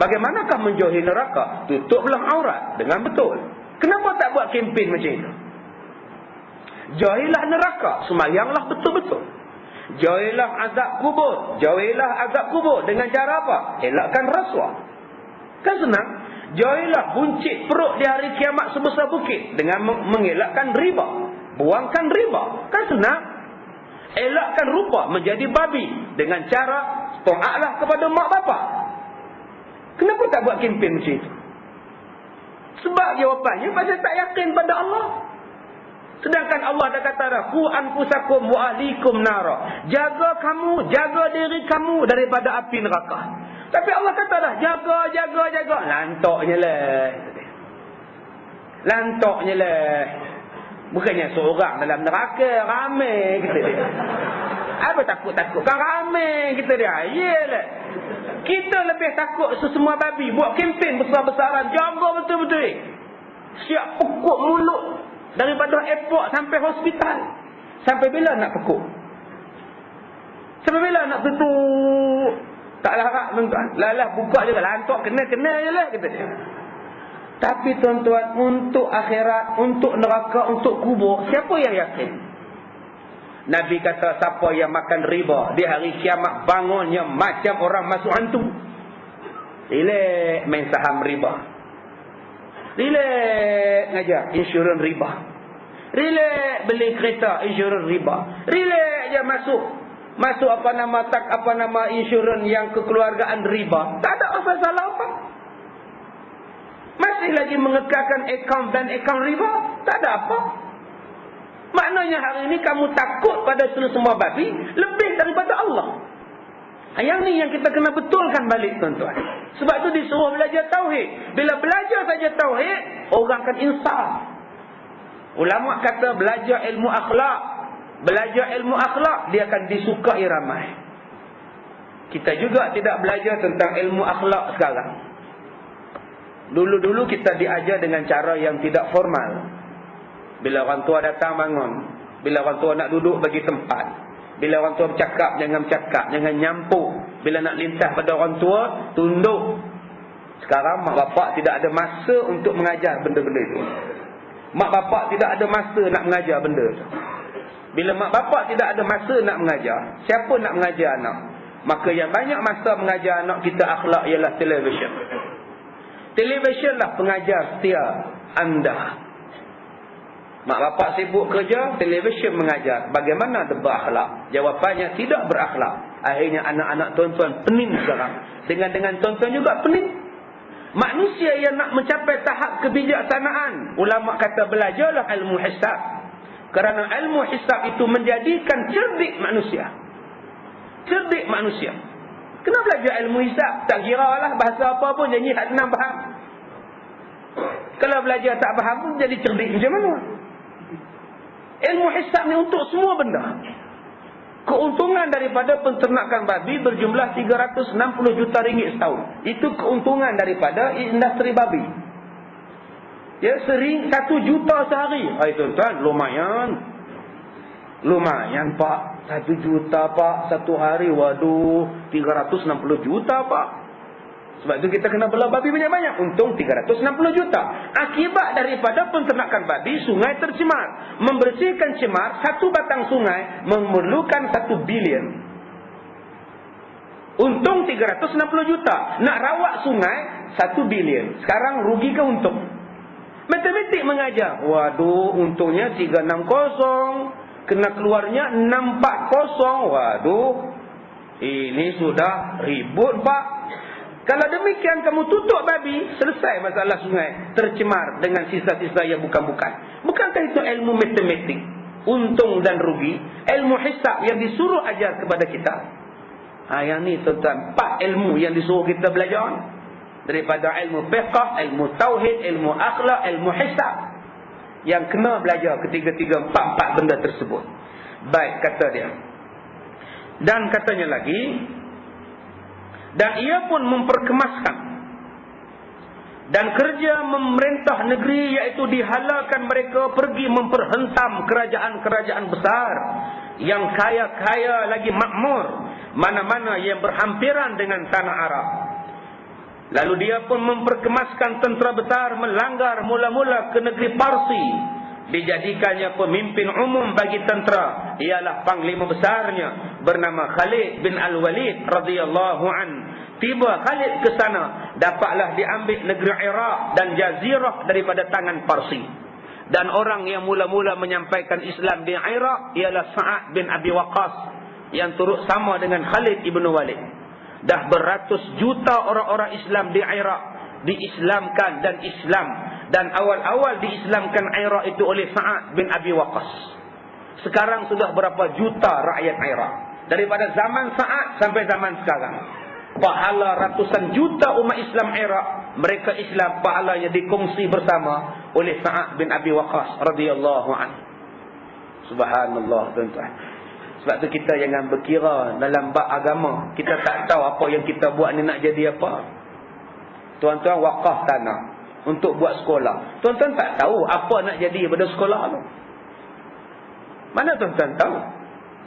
Bagaimanakah menjauhi neraka? Tutuplah aurat dengan betul. Kenapa tak buat kempen macam itu? Jauhilah neraka, semayanglah betul-betul. Jauhilah azab kubur. Jauhilah azab kubur dengan cara apa? Elakkan rasuah. Kan senang. Jauhilah buncit perut di hari kiamat sebesar bukit dengan mengelakkan riba. Buangkan riba. Kan senang. Elakkan rupa menjadi babi dengan cara taatlah kepada mak bapak. Kenapa tak buat kempen macam itu? Sebab jawapannya pasal tak yakin pada Allah. Sedangkan Allah dah kata dah, qu anfusakum wa ahlikum nara. Jaga kamu, jaga diri kamu daripada api neraka. Tapi Allah kata dah, jaga. Lantoknya lah. Lantoknya lah. Bukannya seorang dalam neraka, ramai kita dia. Apa takut-takut? Kan ramai kita dia. Yelah. Kita lebih takut sesemua babi. Buat kempen besar-besaran. Jaga betul-betul. Siap pukul mulut. Daripada airport sampai hospital. Sampai bila nak pukul? Sampai bila nak tutup? Tak larat tuan-tuan. Lalah buka je. Lantok kena-kena je lah kita dia. Tapi tuan-tuan, untuk akhirat, untuk neraka, untuk kubur, siapa yang yakin? Nabi kata, siapa yang makan riba di hari kiamat, bangunnya macam orang masuk hantu. Relax main saham riba. Relax ngajar insurans riba. Relax beli kereta insurans riba. Relax je masuk apa nama insurans yang kekeluargaan riba. Tak ada masalah apa. Masih lagi mengekalkan akaun dan akaun riba. Tak ada apa. Maknanya hari ini kamu takut pada semua babi lebih daripada Allah. Yang ni yang kita kena betulkan balik tuan-tuan. Sebab tu disuruh belajar tauhid. Bila belajar saja tauhid, orang akan insaf. Ulama kata belajar ilmu akhlak. Belajar ilmu akhlak, dia akan disukai ramai. Kita juga tidak belajar tentang ilmu akhlak sekarang. Dulu-dulu kita diajar dengan cara yang tidak formal. Bila orang tua datang bangun. Bila orang tua nak duduk bagi tempat. Bila orang tua bercakap, jangan bercakap. Jangan nyampuk. Bila nak lintas pada orang tua, tunduk. Sekarang mak bapak tidak ada masa untuk mengajar benda-benda itu. Mak bapak tidak ada masa nak mengajar benda itu. Bila mak bapak tidak ada masa nak mengajar, siapa nak mengajar anak? Maka yang banyak masa mengajar anak kita akhlak ialah televisyen. Televisyenlah pengajar setia anda. Mak bapak sibuk kerja, televisyen mengajar bagaimana berakhlak. Jawapannya tidak berakhlak. Akhirnya anak-anak tuan-tuan pening sekarang. Dengan tuan-tuan juga pening. Manusia yang nak mencapai tahap kebijaksanaan, ulama kata belajarlah ilmu hisab. Kerana ilmu hisab itu menjadikan cerdik manusia. Cerdik manusia. Kena belajar ilmu hisab. Tak kira lah bahasa apa pun janji hak senang faham. Kalau belajar tak faham pun jadi cerdik macam mana? Ilmu hisab ni untuk semua benda. Keuntungan daripada penternakan babi berjumlah 360 juta ringgit setahun. Itu keuntungan daripada industri babi. Ya, 1 juta sehari. Hai tuan-tuan, lumayan. Lumayan pak. 1 juta pak satu hari. Waduh, 360 juta pak. Sebab itu kita kena bela babi banyak-banyak. Untung 360 juta. Akibat daripada penternakan babi, sungai tercemar. Membersihkan cemar, satu batang sungai memerlukan 1 bilion. Untung 360 juta. Nak rawat sungai, 1 bilion. Sekarang rugi ke untung? Matematik mengajar. Waduh, untungnya 360. Kena keluarnya 640. Waduh, ini sudah ribut pak. Kalau demikian kamu tutup babi, selesai masalah sungai tercemar dengan sisa-sisa yang bukan-bukan. Bukankah itu ilmu matematik? Untung dan rugi. Ilmu hisab yang disuruh ajar kepada kita. Yang ni tuan-tuan, 4 ilmu yang disuruh kita belajar. Daripada ilmu fiqh, ilmu tauhid, ilmu akhlak, ilmu hisab. Yang kena belajar ketiga-tiga 4 benda tersebut. Baik, kata dia. Dan katanya lagi, dan ia pun memperkemaskan dan kerja memerintah negeri, iaitu dihalalkan mereka pergi memperhentam kerajaan-kerajaan besar yang kaya-kaya lagi makmur, mana-mana yang berhampiran dengan tanah Arab. Lalu dia pun memperkemaskan tentera besar melanggar mula-mula ke negeri Parsi. Dijadikannya pemimpin umum bagi tentera, ialah panglima besarnya bernama Khalid bin Al-Walid radhiyallahu an. Tiba Khalid ke sana, dapatlah diambil negeri Iraq dan Jazirah daripada tangan Parsi. Dan orang yang mula-mula menyampaikan Islam di Iraq ialah Sa'ad bin Abi Waqqas, yang turut sama dengan Khalid ibn Walid. Dah beratus juta orang-orang Islam di Iraq diislamkan dan Islam. Dan awal-awal diislamkan Iraq itu oleh Sa'ad bin Abi Waqqas. Sekarang sudah berapa juta rakyat Iraq. Daripada zaman Sa'ad sampai zaman sekarang. pahala ratusan juta umat Islam Iraq, mereka Islam, pahalanya dikongsi bersama oleh Sa'ad bin Abi Waqqas radhiyallahu anhu. Subhanallah, tuan-tuan. Sebab tu kita jangan berkira dalam bab agama kita tak tahu apa yang kita buat ni nak jadi apa. Tuan-tuan wakaf tanah untuk buat sekolah, tuan-tuan tak tahu apa nak jadi pada sekolah tu. Mana tuan-tuan tahu?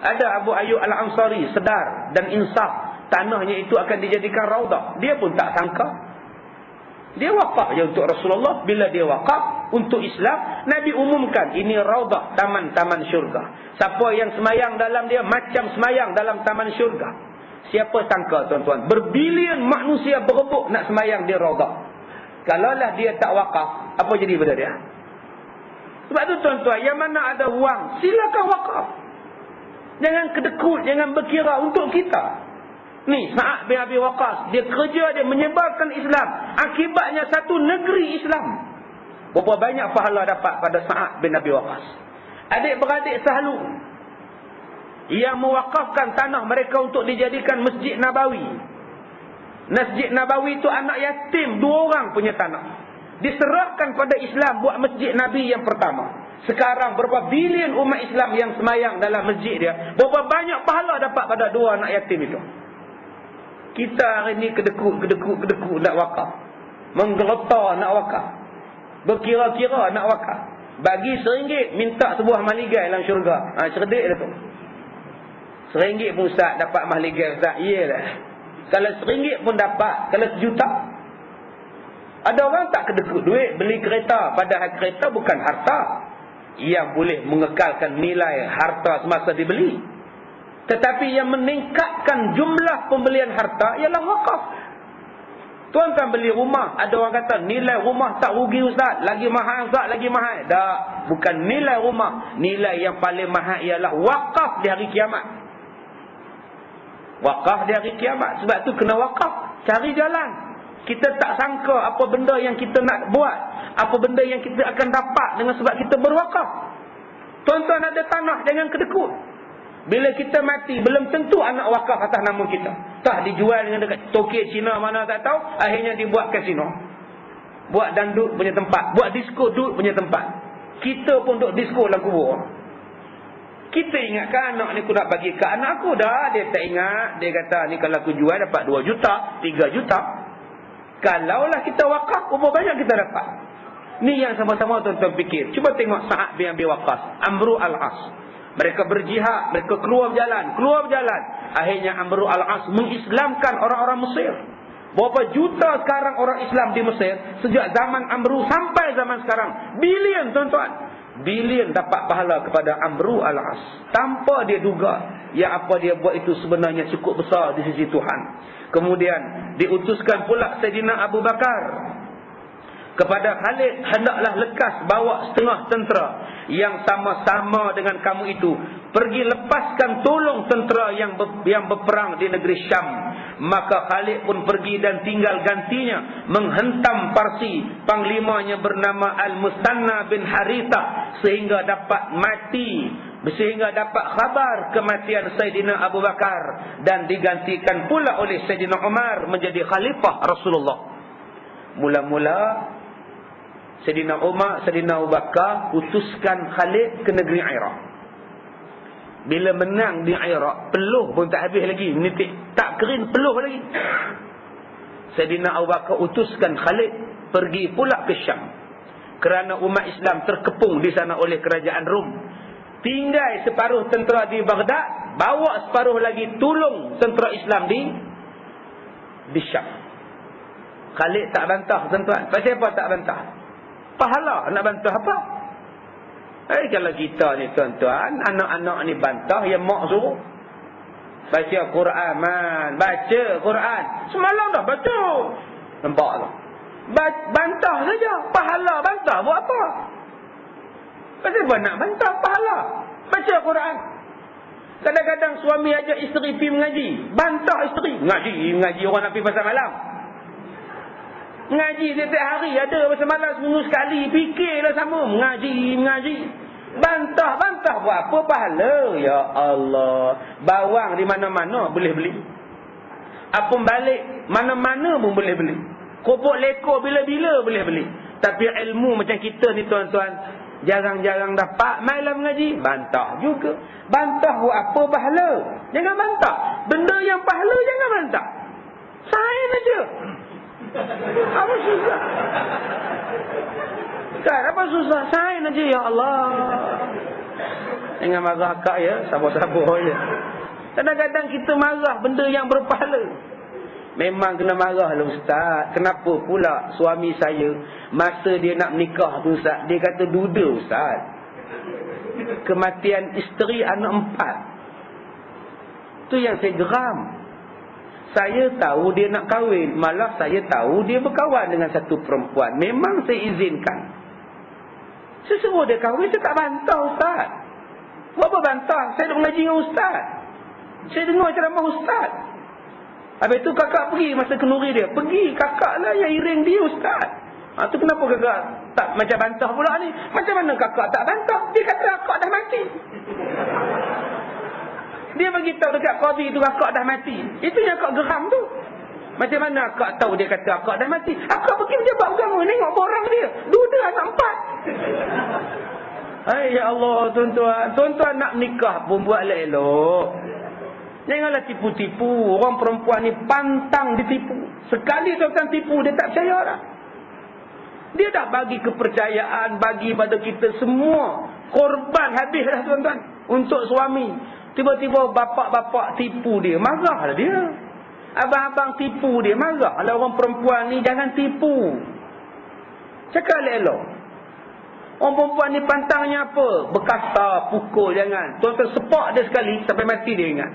Ada Abu Ayyub Al-Ansari sedar dan insaf tanahnya itu akan dijadikan raudah. Dia pun tak sangka. Dia wakaf je untuk Rasulullah. Bila dia wakaf untuk Islam, Nabi umumkan ini raudah, taman-taman syurga. Siapa yang semayang dalam dia macam semayang dalam taman syurga. Siapa sangka tuan-tuan, berbilion manusia berebut nak semayang di raudah. Kalaulah dia tak wakaf, apa jadi pada dia? Sebab tu tuan-tuan, yang mana ada wang, silakan wakaf. Jangan kedekut, jangan berkira untuk kita. Ni Sa'ad bin Abi Waqqas, dia kerja, dia menyebarkan Islam. Akibatnya satu negeri Islam. Berapa banyak pahala dapat pada Sa'ad bin Abi Waqqas. Adik-beradik selalu yang mewakafkan tanah mereka untuk dijadikan Masjid Nabawi. Masjid Nabawi itu anak yatim 2 orang punya tanah. Diserahkan pada Islam buat Masjid Nabi yang pertama. Sekarang berapa bilion umat Islam yang semayang dalam masjid dia. Berapa banyak pahala dapat pada 2 anak yatim itu. Kita hari ni kedekut nak wakaf. Menggeletar nak wakaf. Berkira-kira nak wakaf. Bagi RM1 minta sebuah mahligai dalam syurga. Cerdik dah tu. RM1 pun Ustaz dapat mahligai Ustaz. Iyalah. Kalau RM1 pun dapat, kalau RM1 ada orang tak kedekut duit beli kereta, padahal kereta bukan harta yang boleh mengekalkan nilai harta semasa dibeli. Tetapi yang meningkatkan jumlah pembelian harta ialah wakaf. Tuan-tuan beli rumah, ada orang kata nilai rumah tak rugi Ustaz, lagi mahal Ustaz, lagi mahal. Tak, bukan nilai rumah. Nilai yang paling mahal ialah wakaf di hari kiamat. Wakaf di hari kiamat. Sebab tu kena wakaf, cari jalan. Kita tak sangka apa benda yang kita nak buat, apa benda yang kita akan dapat dengan sebab kita berwakaf. Tuan-tuan ada tanah, jangan kedekut. Bila kita mati, belum tentu anak wakaf atas nama kita. Tak dijual dengan dekat Tokyo, Cina, mana tak tahu. Akhirnya dibuat kasino. Buat dandut punya tempat. Buat disko dut punya tempat. Kita pun duduk disko dalam kubur. Kita ingatkan anak ni aku nak bagi ke anak aku. Dah, dia tak ingat. Dia kata ni kalau aku jual dapat 2 juta, 3 juta. Kalaulah kita wakaf, berapa banyak kita dapat? Ni yang sama-sama tuan-tuan fikir. Cuba tengok Sa'ad bin Abi Waqqas, Amru al-As. Mereka berjihad, mereka keluar berjalan. Akhirnya Amru al-As mengislamkan orang-orang Mesir. Berapa juta sekarang orang Islam di Mesir sejak zaman Amru sampai zaman sekarang. Bilion tuan-tuan. Bilion dapat pahala kepada Amru al-As. Tanpa dia duga yang apa dia buat itu sebenarnya cukup besar di sisi Tuhan. Kemudian diutuskan pula Sayyidina Abu Bakar kepada Khalid, hendaklah lekas bawa setengah tentera yang sama-sama dengan kamu itu, pergi lepaskan tolong tentera yang berperang di negeri Syam. Maka Khalid pun pergi dan tinggal gantinya menghentam Parsi, panglimanya bernama Al-Musanna bin Harithah, sehingga dapat mati, sehingga dapat khabar kematian Sayyidina Abu Bakar, dan digantikan pula oleh Sayyidina Umar menjadi khalifah Rasulullah. Mula-mula Sayyidina Umar, Sayyidina Abu Bakar utuskan Khalid ke negeri Iraq. Bila menang di Iraq, peluh pun tak habis lagi, menitik tak kering peluh lagi. Sayyidina Abu Bakar utuskan Khalid pergi pula ke Syam, kerana umat Islam terkepung di sana oleh kerajaan Rom. Tinggal separuh tentera di Baghdad, bawa separuh lagi tolong tentera Islam di Syam. Khalid tak bantah tuan-tuan. Pasal apa tak bantah? Pahala nak bantah apa? Kalau kita ni tuan-tuan, anak-anak ni bantah yang mak suruh. Baca Quran, man. Baca Quran. Semalam dah baca. Nampak tak? Bantah saja. Pahala bantah buat apa? Pasal apa nak bantah pahala? Baca Quran. Kadang-kadang suami ajak isteri pergi mengaji, bantah isteri. Mengaji orang nak pergi pasal malam. Mengaji setiap hari ada pasal malam seminggu sekali. Fikirlah sama. Mengaji. Bantah buat apa pahala? Ya Allah. Bawang di mana-mana boleh beli. Apa balik, mana-mana pun boleh beli. Kopok lekor bila-bila boleh beli. Tapi ilmu macam kita ni tuan-tuan, jarang-jarang dapat. Mailah mengaji, bantah juga. Bantah buat apa pahala? Jangan bantah. Benda yang pahala jangan bantah. Sain aja. Apa susah? Tak, apa susah? Sain aja, ya Allah. Jangan marah akak ya, sabar-sabar je. Kadang-kadang kita marah benda yang berpahala. Memang kena marah lah ustaz. Kenapa pula suami saya masa dia nak menikah tu ustaz, dia kata duda ustaz. Kematian isteri anak 4. Tu yang saya geram. Saya tahu dia nak kahwin, malah saya tahu dia berkawan dengan satu perempuan. Memang saya izinkan. Saya suruh dia kahwin, saya tak bantah ustaz. Buat apa bantah? Saya dah mengaji dengan ustaz. Saya dengar ceramah ustaz. Habis tu kakak pergi masa kenduri dia. Pergi, kakak lah yang iring dia ustaz. Tu kenapa kakak tak macam bantah pula ni? Macam mana kakak tak bantah? Dia kata kakak dah mati. Dia beritahu dekat qadi tu kakak dah mati. Itu yang kakak geram tu. Macam mana kakak tahu dia kata kakak dah mati? Kakak pergi pejabat agama, tengok borang dia. Duda anak 4. Hai ya Allah tuan-tuan. Tuan-tuan nak nikah pun buat elok. Janganlah tipu-tipu. Orang perempuan ni pantang ditipu. Sekali tuan-tuan tipu, dia tak percaya dah. Dia dah bagi kepercayaan, bagi pada kita semua. Korban habis dah tuan-tuan. Untuk suami. Tiba-tiba bapak-bapak tipu dia. Marahlah dia. Abang-abang tipu dia. Marahlah orang perempuan ni. Jangan tipu. Cakap elok. Orang perempuan ni pantangnya apa? Berkata, pukul, jangan. Tuan-tuan sepak dia sekali, sampai mati dia ingat.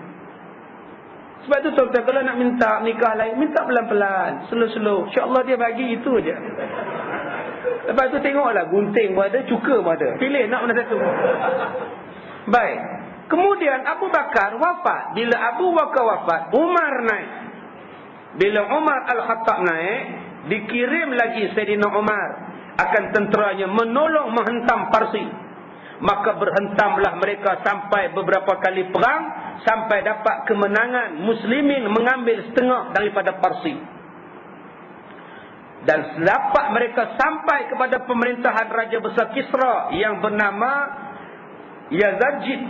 Sebab tu tuan-tuan, kalau nak minta nikah lain, minta pelan-pelan, slow-slow. InsyaAllah dia bagi itu je. Lepas tu tengoklah, gunting pun ada, cuka pun ada. Pilih nak mana satu. Baik. Kemudian Abu Bakar wafat. Bila Abu Bakar wafat, Umar naik. Bila Umar Al-Khattab naik, dikirim lagi Sayyidina Umar akan tenteranya menolong menghentam Parsi. Maka berhentamlah mereka sampai beberapa kali perang, sampai dapat kemenangan muslimin mengambil setengah daripada Parsi. Dan dapat mereka sampai kepada pemerintahan Raja Besar Kisra yang bernama Yazid.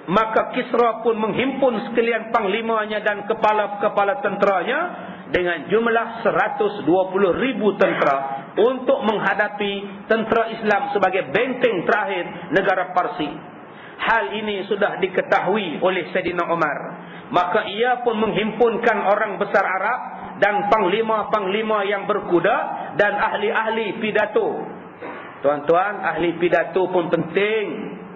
Maka Kisra pun menghimpun sekalian panglimanya dan kepala-kepala tenteranya dengan jumlah 120,000 tentera untuk menghadapi tentera Islam sebagai benteng terakhir negara Parsi. Hal ini sudah diketahui oleh Sayyidina Umar. Maka ia pun menghimpunkan orang besar Arab dan panglima-panglima yang berkuda dan ahli-ahli pidato. Tuan-tuan, ahli pidato pun penting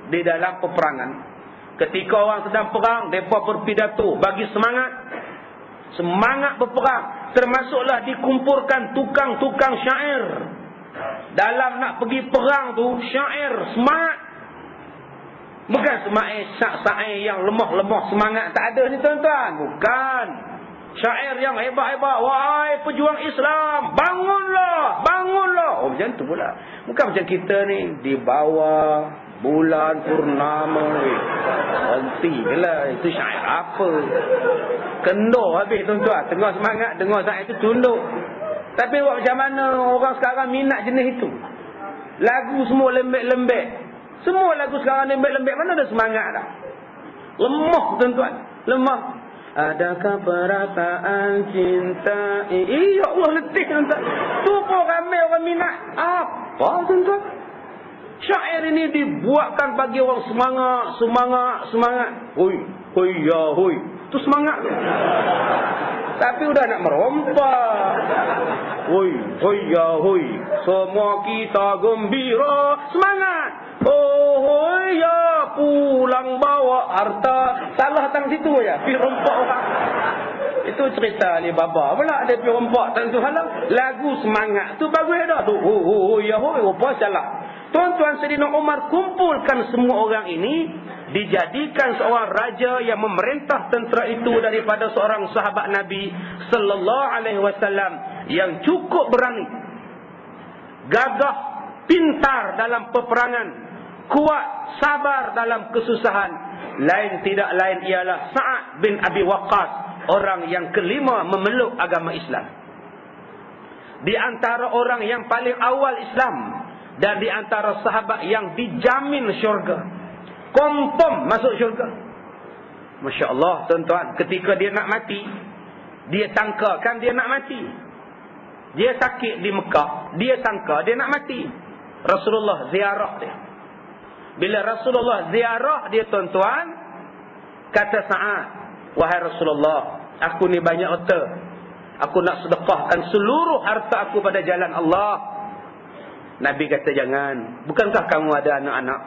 di dalam peperangan. Ketika orang sedang perang, mereka berpidato bagi semangat berperang. Termasuklah dikumpulkan tukang-tukang syair. Dalam nak pergi perang tu, syair semangat. Bukan syair yang lemah-lemah semangat tak ada ni tuan-tuan. Bukan. Syair yang hebat-hebat. Wahai pejuang Islam, bangunlah, bangunlah. Oh macam tu pula. Bukan macam kita ni di bawah bulan purnama. Hentilah. Itu syair apa? Kendor habis tuan-tuan. Tengah semangat, dengar syair itu tunduk. Tapi buat macam mana orang sekarang minat jenis itu? Lagu semua lembek-lembek. Semua lagu sekarang lembek-lembek. Mana ada semangat dah? Lemah tuan-tuan. Lemah. Adakah perasaan cinta? Ya Allah letih tuan-tuan. Tu pun ramai orang minat. Apa tuan-tuan? Syair ini dibuatkan bagi orang semangat. Hoi, hoi ya hoi. Tu semangat tu. Tapi udah nak merompak. Hoi, hoi ya hoi. Semua kita gembira. Semangat. Oh, hoi ya pulang bawa harta. Salah tang situ aja. Pi rompak orang. Itu cerita Alibaba. Pula ada pi rompak tang tu halang. Lagu semangat tu bagus dah tu. Oh, ya hoi. Apa salah? Tuan-tuan, Sayyidina Umar kumpulkan semua orang ini, dijadikan seorang raja yang memerintah tentera itu daripada seorang sahabat Nabi sallallahu alaihi wasallam yang cukup berani, gagah, pintar dalam peperangan, kuat, sabar dalam kesusahan. Lain tidak lain ialah Sa'ad bin Abi Waqqas orang yang kelima memeluk agama Islam. Di antara orang yang paling awal Islam. Dan di antara sahabat yang dijamin syurga. Confirm masuk syurga. Masya Allah tuan-tuan. Ketika dia nak mati, dia sangkakan dia nak mati. Dia sakit di Mekah, dia sangka dia nak mati. Rasulullah ziarah dia. Bila Rasulullah ziarah dia tuan-tuan, kata Sa'ad, wahai Rasulullah, aku ni banyak harta. Aku nak sedekahkan seluruh harta aku pada jalan Allah. Nabi kata jangan. Bukankah kamu ada anak-anak?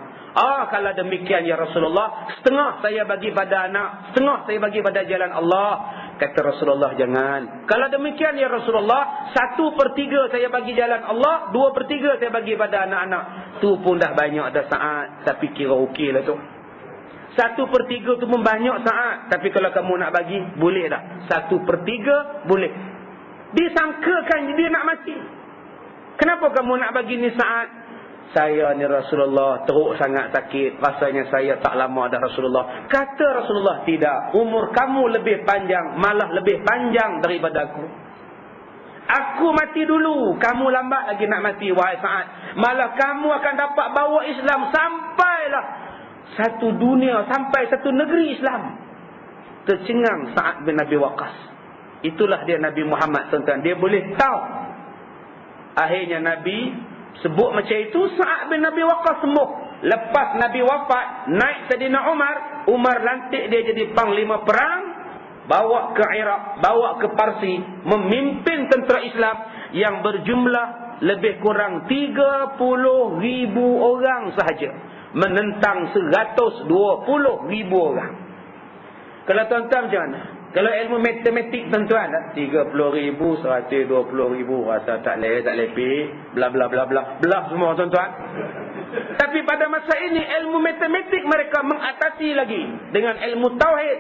Kalau demikian ya Rasulullah, setengah saya bagi pada anak, setengah saya bagi pada jalan Allah. Kata Rasulullah jangan. Kalau demikian ya Rasulullah, 1/3 saya bagi jalan Allah, 2/3 saya bagi pada anak-anak. Tu pun dah banyak dah Sa'ad. Tapi kira okey lah tu. 1/3 tu pun banyak Sa'ad. Tapi kalau kamu nak bagi, boleh dah. 1/3 boleh. Disangkakan dia nak mati. Kenapa kamu nak bagi ni Sa'ad? Saya ni Rasulullah teruk sangat sakit. Rasanya saya tak lama dah Rasulullah. Kata Rasulullah, tidak. Umur kamu lebih panjang. Malah lebih panjang daripada aku. Aku mati dulu. Kamu lambat lagi nak mati wahai Sa'ad. Malah kamu akan dapat bawa Islam sampailah satu dunia, sampai satu negeri Islam. Tercengang Sa'ad bin Abi Waqqas. Itulah dia Nabi Muhammad tuan-tuan. Dia boleh tahu. Akhirnya Nabi sebut macam itu, Sa'ad bin Abi Waqqas sembuh. Lepas Nabi wafat, naik Saidina Umar. Umar lantik dia jadi panglima perang. Bawa ke Iraq, bawa ke Parsi. Memimpin tentera Islam yang berjumlah lebih kurang 30,000 orang sahaja. Menentang 120,000 orang. Kalau tuan-tuan macam mana? Kalau ilmu matematik tuan-tuan, 30,000, 120,000, rasa tak lebih, bla bla bla bla, bla semua tuan-tuan. Tapi pada masa ini ilmu matematik mereka mengatasi lagi dengan ilmu tauhid.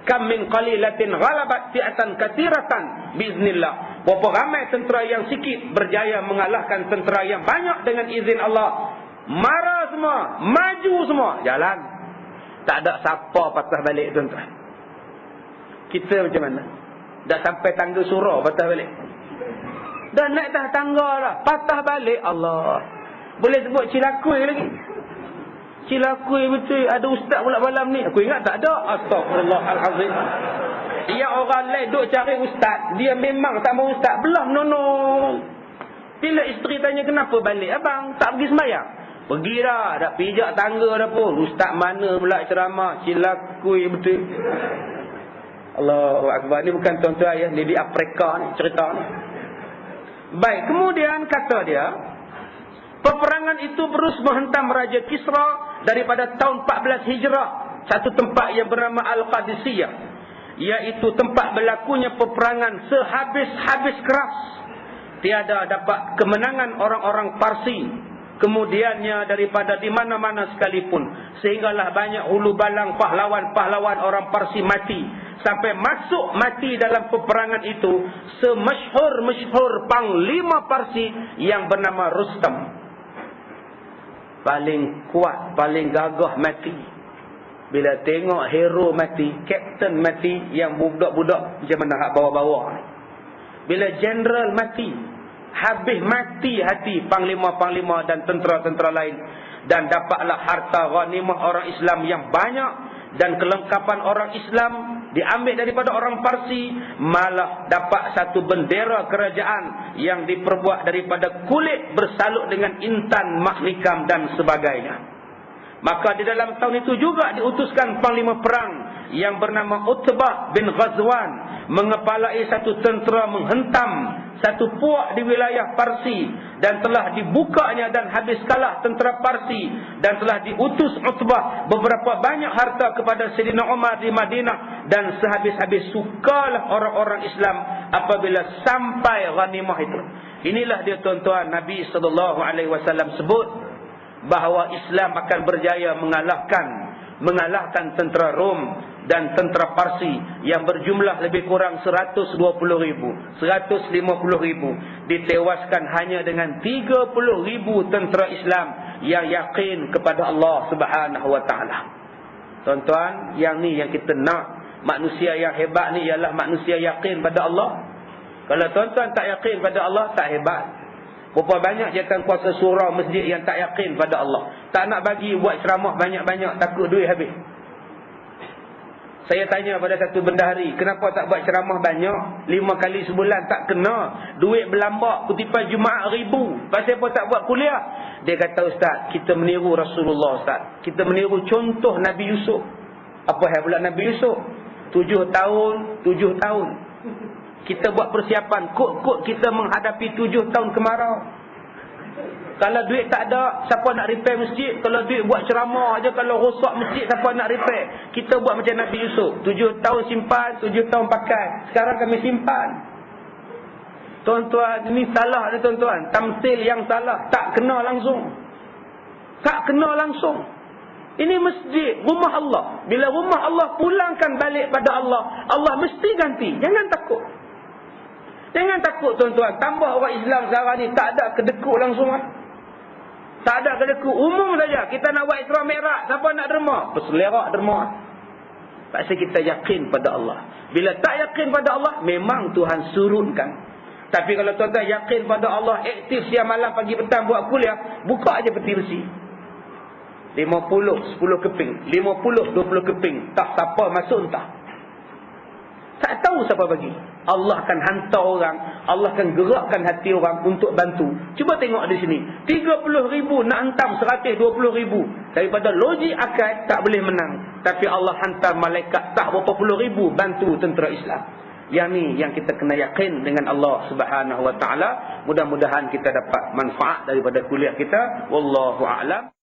Kam min qalilatin ghalabat fi'atan katsiratan biiznillah. Berapa ramai tentera yang sikit berjaya mengalahkan tentera yang banyak dengan izin Allah. Marah semua, maju semua, jalan. Tak ada siapa patah balik tuan-tuan. Kita macam mana? Dah sampai tangga surau patah balik. Dah naik dah tangga dah, patah balik. Allah. Boleh sebut Cilakui lagi. Cilakui betul. Ada ustaz pula malam ni. Aku ingat tak ada. Astaghfirullahalazim. Dia orang lain duk cari ustaz. Dia memang tak mau ustaz. Belah menonong. Bila isteri tanya kenapa balik? Abang tak pergi sembahyang? Pergi dah. Dah pijak tangga dah pun. Ustaz mana pula ceramah? Cilakui betul. Allahu Akbar. Ni bukan tuan-tuan ya. Ni di Afrika ni cerita ni. Baik. Kemudian kata dia, peperangan itu terus menghentam Raja Kisra daripada tahun 14 Hijrah. Satu tempat yang bernama Al-Qadisiyah. Iaitu tempat berlakunya peperangan sehabis-habis keras. Tiada dapat kemenangan orang-orang Parsi. Kemudiannya daripada di mana-mana sekalipun. Sehinggalah banyak hulu balang pahlawan-pahlawan orang Parsi mati. Sampai masuk mati dalam peperangan itu semasyhur-masyhur panglima Parsi yang bernama Rustam. Paling kuat, paling gagah mati. Bila tengok hero mati, kapten mati, yang budak-budak macam mana hak bawa-bawa. Bila general mati, habis mati hati panglima-panglima dan tentera-tentera lain. Dan dapatlah harta ghanimah orang Islam yang banyak. Dan kelengkapan orang Islam diambil daripada orang Parsi. Malah dapat satu bendera kerajaan yang diperbuat daripada kulit bersalut dengan intan, mahnikam dan sebagainya. Maka di dalam tahun itu juga diutuskan panglima perang yang bernama Utbah bin Ghazwan mengepalai satu tentera menghentam satu puak di wilayah Parsi, dan telah dibukanya dan habis kalah tentera Parsi, dan telah diutus Utbah beberapa banyak harta kepada Sayyidina Umar di Madinah, dan sehabis-habis sukalah orang-orang Islam apabila sampai ghanimah itu. Inilah dia tuan-tuan, Nabi SAW sebut bahawa Islam akan berjaya mengalahkan tentera Rom dan tentera Parsi yang berjumlah lebih kurang 120,000, 150,000, ditewaskan hanya dengan 30,000 tentera Islam yang yakin kepada Allah Subhanahu wa taala. Tuan-tuan, yang ni yang kita nak manusia yang hebat ni ialah manusia yakin pada Allah. Kalau tuan-tuan tak yakin pada Allah, tak hebat. Berapa banyak jatan kuasa surau masjid yang tak yakin pada Allah. Tak nak bagi buat ceramah banyak-banyak, takut duit habis. Saya tanya pada satu bendahari, kenapa tak buat ceramah banyak? 5 kali sebulan tak kena. Duit berlambak, kutipan Jumaat 1000. Pasal apa tak buat kuliah? Dia kata, Ustaz, kita meniru Rasulullah, Ustaz. Kita meniru contoh Nabi Yusuf. Apa yang pula Nabi Yusuf? 7 tahun. Kita buat persiapan. Kod-kod kita menghadapi 7 tahun kemarau. Kalau duit tak ada, siapa nak repair masjid? Kalau duit buat ceramah aja, kalau rosak masjid, siapa nak repair? Kita buat macam Nabi Yusuf. 7 tahun simpan, 7 tahun pakai. Sekarang kami simpan. Tuan-tuan, ini salah ni tuan-tuan. Tamsil yang salah. Tak kena langsung. Tak kena langsung. Ini masjid, rumah Allah. Bila rumah Allah pulangkan balik pada Allah, Allah mesti ganti. Jangan takut. Jangan takut tuan-tuan. Tambah orang Islam sekarang ni tak ada kedekut langsung. Tak ada kedekut. Umum saja. Kita nak buat Isra Mi'raj. Siapa nak derma? Berselerak derma. Pasal kita yakin pada Allah. Bila tak yakin pada Allah, memang Tuhan surutkan. Tapi kalau tuan-tuan yakin pada Allah, aktif siang malam pagi petang buat kuliah, buka aja peti besi. 50, 10 keping. 50, 20 keping. Tak siapa masuk entah. Tak tahu siapa bagi. Allah akan hantar orang. Allah akan gerakkan hati orang untuk bantu. Cuba tengok di sini. 30,000 nak hantam 120,000. Daripada logik akal tak boleh menang. Tapi Allah hantar malaikat tak berapa puluh ribu bantu tentera Islam. Yang ni yang kita kena yakin dengan Allah Subhanahu Wa Taala. Mudah-mudahan kita dapat manfaat daripada kuliah kita. Wallahu a'lam.